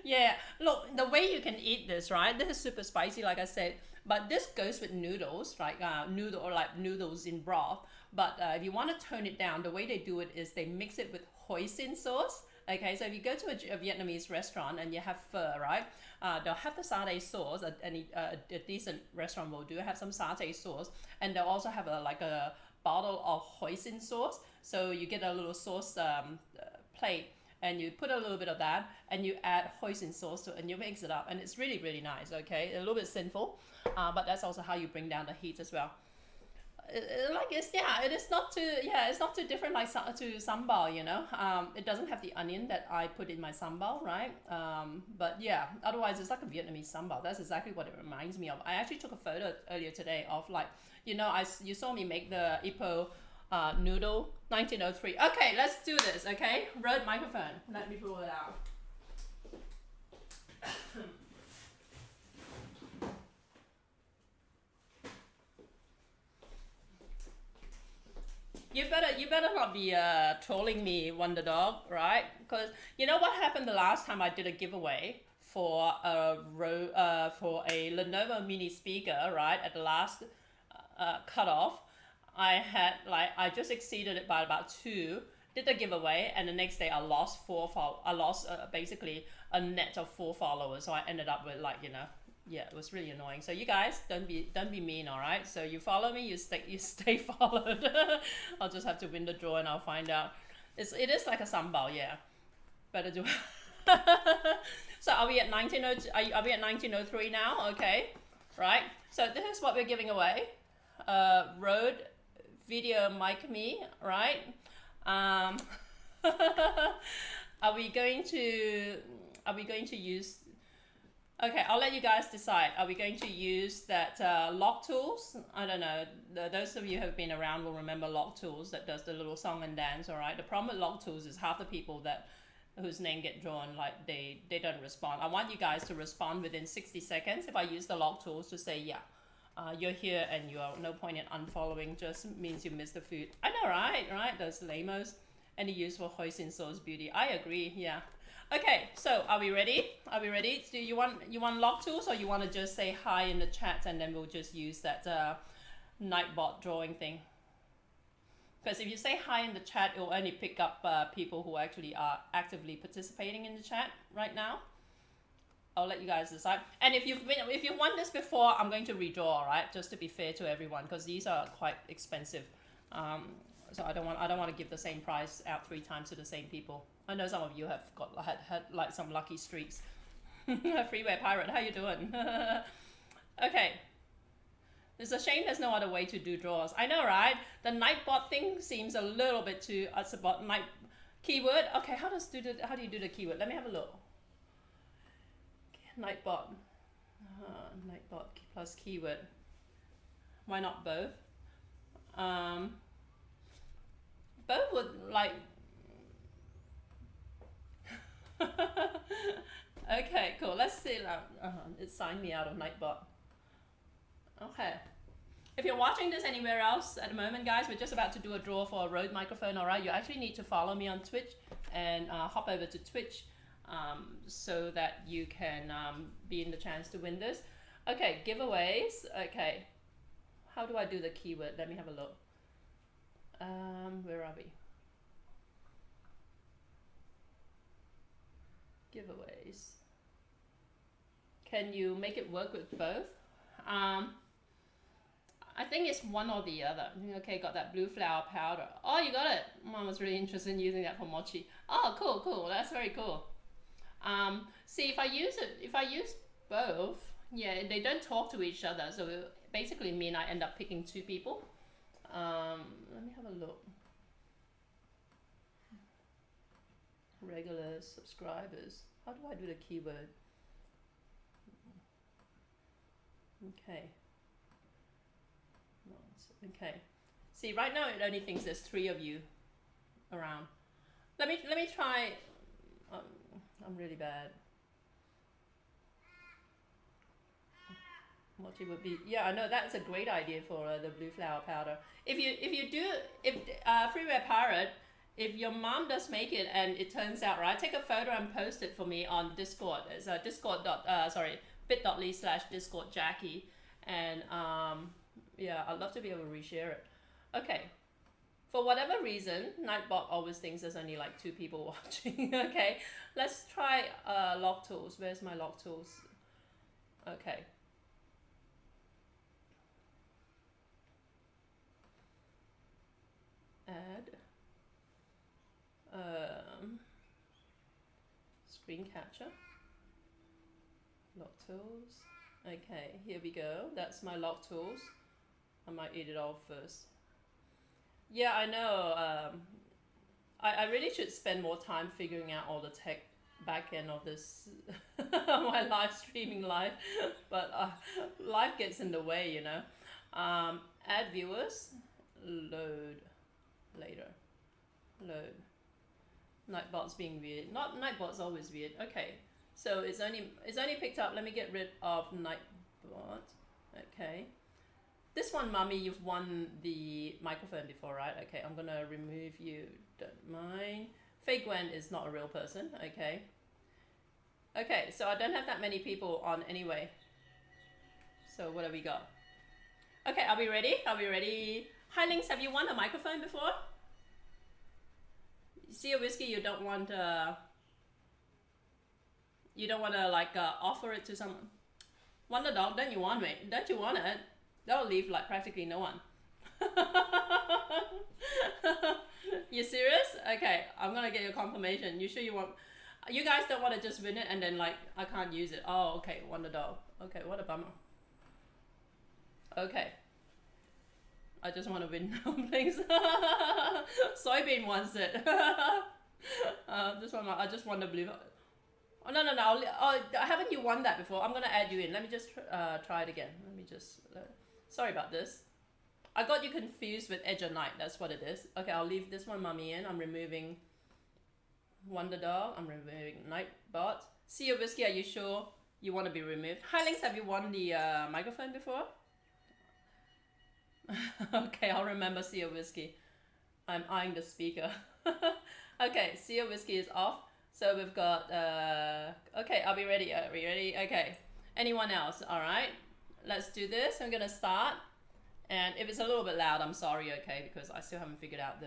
Yeah, look, the way you can eat this, right? This is super spicy, like I said, but this goes with noodles, right? Noodles in broth. But if you want to tone it down, the way they do it is they mix it with hoisin sauce. Okay, so if you go to a Vietnamese restaurant and you have pho, right? They'll have the satay sauce. A decent restaurant will have some satay sauce, and they'll also have a bottle of hoisin sauce. So you get a little sauce plate, and you put a little bit of that, and you add hoisin sauce to it, and you mix it up, and it's really, really nice. Okay, a little bit sinful, but that's also how you bring down the heat as well. It's not too different like to sambal, you know. It doesn't have the onion that I put in my sambal, right? But yeah, otherwise it's like a Vietnamese sambal. That's exactly what it reminds me of. I actually took a photo earlier today of, like, you know, you saw me make the Ipoh noodle 1903. Okay, let's do this. Okay, Rode microphone. Let me pull it out. You better not be trolling me, Wonder Dog, right? Because you know what happened the last time I did a giveaway for a Lenovo mini speaker, right? At the last cutoff, I just exceeded it by about 2. Did the giveaway, and the next day I lost basically a net of 4 followers. So I ended up with, like, you know. Yeah, it was really annoying. So you guys, don't be mean, all right? So you follow me, you stay followed. I'll just have to win the draw, and I'll find out. It is like a sambal, yeah. Better do. So are we at 1902? Are we at 1903 now? Okay, right. So this is what we're giving away. Rode video mic me, right? Um, are we going to use? Okay, I'll let you guys decide. Are we going to use that lock tools? I don't know. Those of you who have been around will remember lock tools that does the little song and dance. All right. The problem with lock tools is half the people whose name get drawn, like they don't respond. I want you guys to respond within 60 seconds. If I use the lock tools to say, yeah, you're here and you're no point in unfollowing, just means you missed the food. I know, right? Right? Those lamos. Any use for Hoisin Soul's beauty? I agree. Yeah. Okay, so are we ready? Are we ready? Do you want lock tools, or you want to just say hi in the chat and then we'll just use that Nightbot drawing thing? Because if you say hi in the chat, it will only pick up people who actually are actively participating in the chat right now. I'll let you guys decide. And if you've won this before, I'm going to redraw, all right? Just to be fair to everyone, because these are quite expensive. So I don't want to give the same price out 3 times to the same people. I know some of you have had like some lucky streaks. Freeway Pirate, how you doing? Okay. It's a shame there's no other way to do draws. I know, right? The Nightbot thing seems a little bit too. It's about night keyword. Okay, how do you do the keyword? Let me have a look. Nightbot, Nightbot plus keyword. Why not both? Both would like. Okay, cool. Let's see. It signed me out of Nightbot. Okay. If you're watching this anywhere else at the moment, guys, we're just about to do a draw for a Rode microphone, all right? You actually need to follow me on Twitch and hop over to Twitch so that you can be in the chance to win this. Okay, giveaways. Okay. How do I do the keyword? Let me have a look. Where are we? Giveaways. Can you make it work with both? I think it's one or the other. Okay, got that blue flower powder. Oh, you got it. Mom was really interested in using that for mochi. Oh, cool. That's very cool. See, if I use both, yeah, they don't talk to each other. So it basically mean I end up picking 2 people. Let me have a look. Regular subscribers. How do I do the keyword? Okay. Okay. See, right now it only thinks there's 3 of you around. Let me try. I'm really bad. Mochi would be, yeah, I know that's a great idea for the blue flower powder. If Freeware Pirate, if your mom does make it and it turns out right, take a photo and post it for me on Discord. It's bit.ly/Discord Jackie, and yeah, I'd love to be able to reshare it. Okay. For whatever reason, Nightbot always thinks there's only like 2 people watching. Okay, let's try lock tools. Where's my lock tools? Okay. Add. Screen capture. Lock tools. Okay, here we go. That's my lock tools. I might eat it all first. Yeah, I know. I really should spend more time figuring out all the tech back end of this my live streaming life, but life gets in the way, you know. Add viewers, load later, load. Nightbot's being weird. Nightbot's always weird. Okay, so it's only picked up. Let me get rid of Nightbot. Okay. This one, Mummy, you've won the microphone before, right? Okay, I'm gonna remove you. Don't mind. Faye Gwen is not a real person. Okay. Okay, so I don't have that many people on anyway. So what have we got? Okay, are we ready? Are we ready? Hi, Links, have you won a microphone before? See a whiskey, you don't want to like offer it to someone. Wonder Dog, don't you want it? Don't you want it? That'll leave like practically no one. You serious? Okay, I'm gonna get your confirmation. You sure you want? You guys don't want to just win it and then like I can't use it. Oh, okay, Wonder Dog. Okay, what a bummer. Okay. I just want to win dumplings. Soybean wants it. This one, I just want to believe. Oh, no, no, no. Haven't you won that before? I'm going to add you in. Let me just try it again. Let me just... sorry about this. I got you confused with Edge of Night. That's what it is. Okay, I'll leave this one Mummy in. I'm removing Wonder Dog. I'm removing Nightbot. Sea of Whiskey, are you sure you want to be removed? Hi, Links, have you won the microphone before? Okay, I'll remember Sea of Whiskey. I'm eyeing the speaker. Okay, Sea of Whiskey is off. So we've got, okay, I'll be ready. Are we ready? Okay. Anyone else? All right. Let's do this. I'm going to start. And if it's a little bit loud, I'm sorry, okay, because I still haven't figured out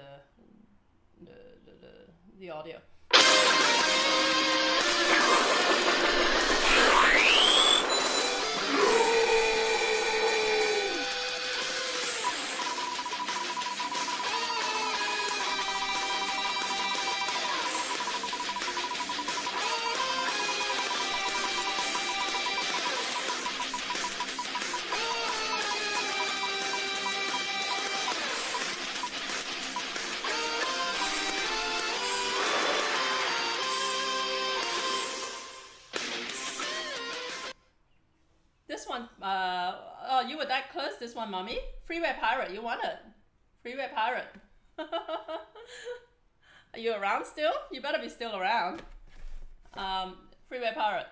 the audio. This one, oh, you were that close, this one, Mummy. Freeway Pirate, you won it. Freeway Pirate. Are you around still? You better be still around. Freeway Pirate.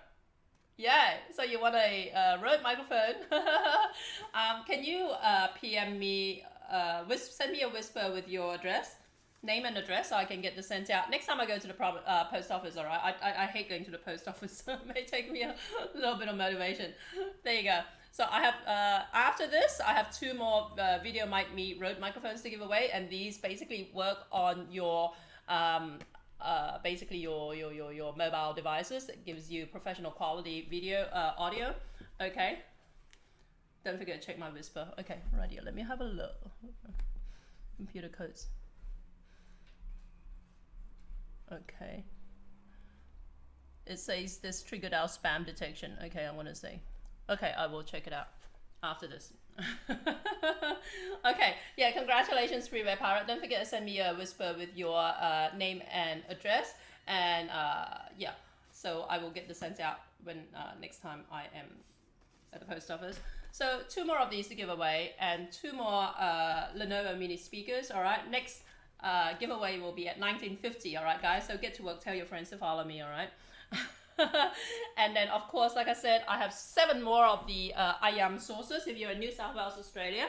Yeah, so you want a Rode microphone. Can you PM me, send me a whisper with your address, name and address, so I can get the sent out. Next time I go to the post office, all right? I hate going to the post office, so it may take me a little bit of motivation. There you go. So I have, after this, I have 2 more Video Mic Me Rode microphones to give away, and these basically work on your, basically your mobile devices. It gives you professional quality video, audio, okay? Don't forget to check my whisper. Okay, right here, let me have a look. Computer codes. Okay. It says this triggered our spam detection. Okay, I want to say. Okay, I will check it out after this. Okay, yeah, congratulations, Freeway Pirate. Don't forget to send me a whisper with your name and address. And yeah, so I will get the sent out when next time I am at the post office. So 2 more of these to give away and 2 more Lenovo mini speakers. All right, next giveaway will be at 1950. All right, guys, so get to work. Tell your friends to follow me. All right. And then, of course, like I said, I have 7 more of the ayam sauces if you're in New South Wales, Australia.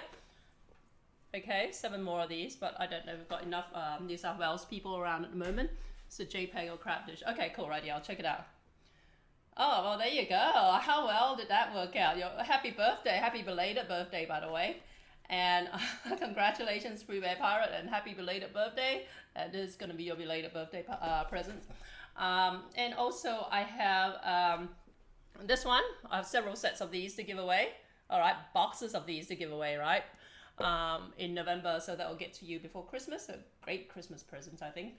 Okay, 7 more of these, but I don't know if we've got enough New South Wales people around at the moment. So JPEG or crab dish. Okay, cool, righty, I'll check it out. Oh, well, there you go. How well did that work out? Your happy birthday, happy belated birthday, by the way. And congratulations, Freeway Pirate, and happy belated birthday. This is going to be your belated birthday present. And also I have this one. I have several sets of these to give away. All right, boxes of these to give away, right? In November, so that will get to you before Christmas. A great Christmas present, I think.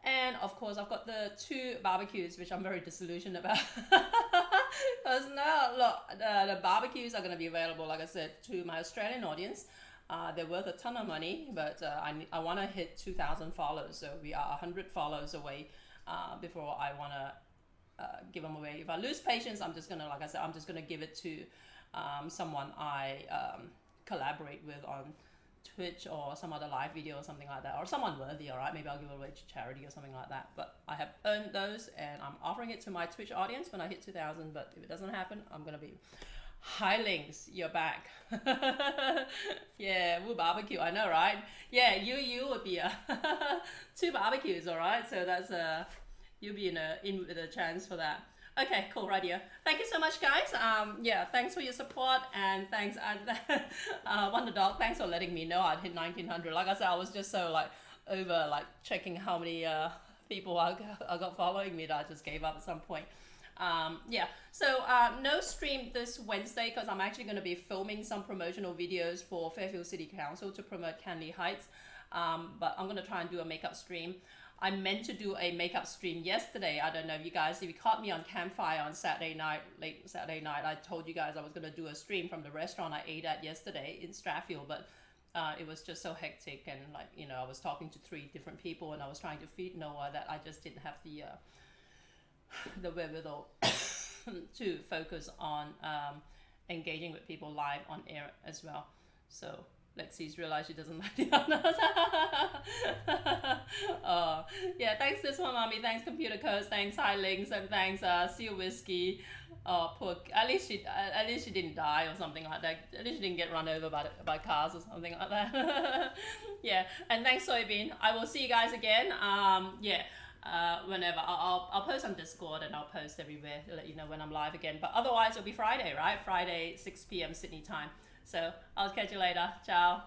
And of course, I've got the 2 barbecues, which I'm very disillusioned about. Because now, look, the barbecues are going to be available, like I said, to my Australian audience. They're worth a ton of money, but I want to hit 2,000 follows. So we are 100 follows away before I want to give them away. If I lose patience, I'm just going to, like I said, I'm just going to give it to someone I collaborate with on Twitch or some other live video or something like that, or someone worthy. All right, maybe I'll give it away to charity or something like that. But I have earned those, and I'm offering it to my Twitch audience when I hit 2,000. But if it doesn't happen, I'm gonna be hi Links, you're back. Yeah, woo barbecue. I know, right? Yeah, you would be 2 barbecues. All right, so that's you'll be in with a chance for that. Okay, cool, right here. Thank you so much, guys. Yeah, thanks for your support, and thanks, Wonder Dog, thanks for letting me know I'd hit 1,900. Like I said, I was just so over checking how many people I got following me that I just gave up at some point. Yeah, so no stream this Wednesday because I'm actually going to be filming some promotional videos for Fairfield City Council to promote Canley Heights. But I'm going to try and do a makeup stream. I meant to do a makeup stream yesterday. I don't know if you guys, if you caught me on Campfire on Saturday night, late Saturday night, I told you guys I was going to do a stream from the restaurant I ate at yesterday in Strathfield, but it was just so hectic, and like I was talking to 3 different people, and I was trying to feed Noah, that I just didn't have the wherewithal to focus on engaging with people live on air as well. So Lexi's realized she doesn't like the others. Yeah, thanks this one, mommy. Thanks computer codes. Thanks high links, and thanks Seal Whiskey. Oh, poor. At least she didn't die or something like that. At least she didn't get run over by cars or something like that. Yeah, and thanks soybean. I will see you guys again. Yeah. Whenever I'll post on Discord, and I'll post everywhere to let you know when I'm live again. But otherwise, it'll be Friday, right? Friday, 6 p.m. Sydney time. So I'll catch you later. Ciao.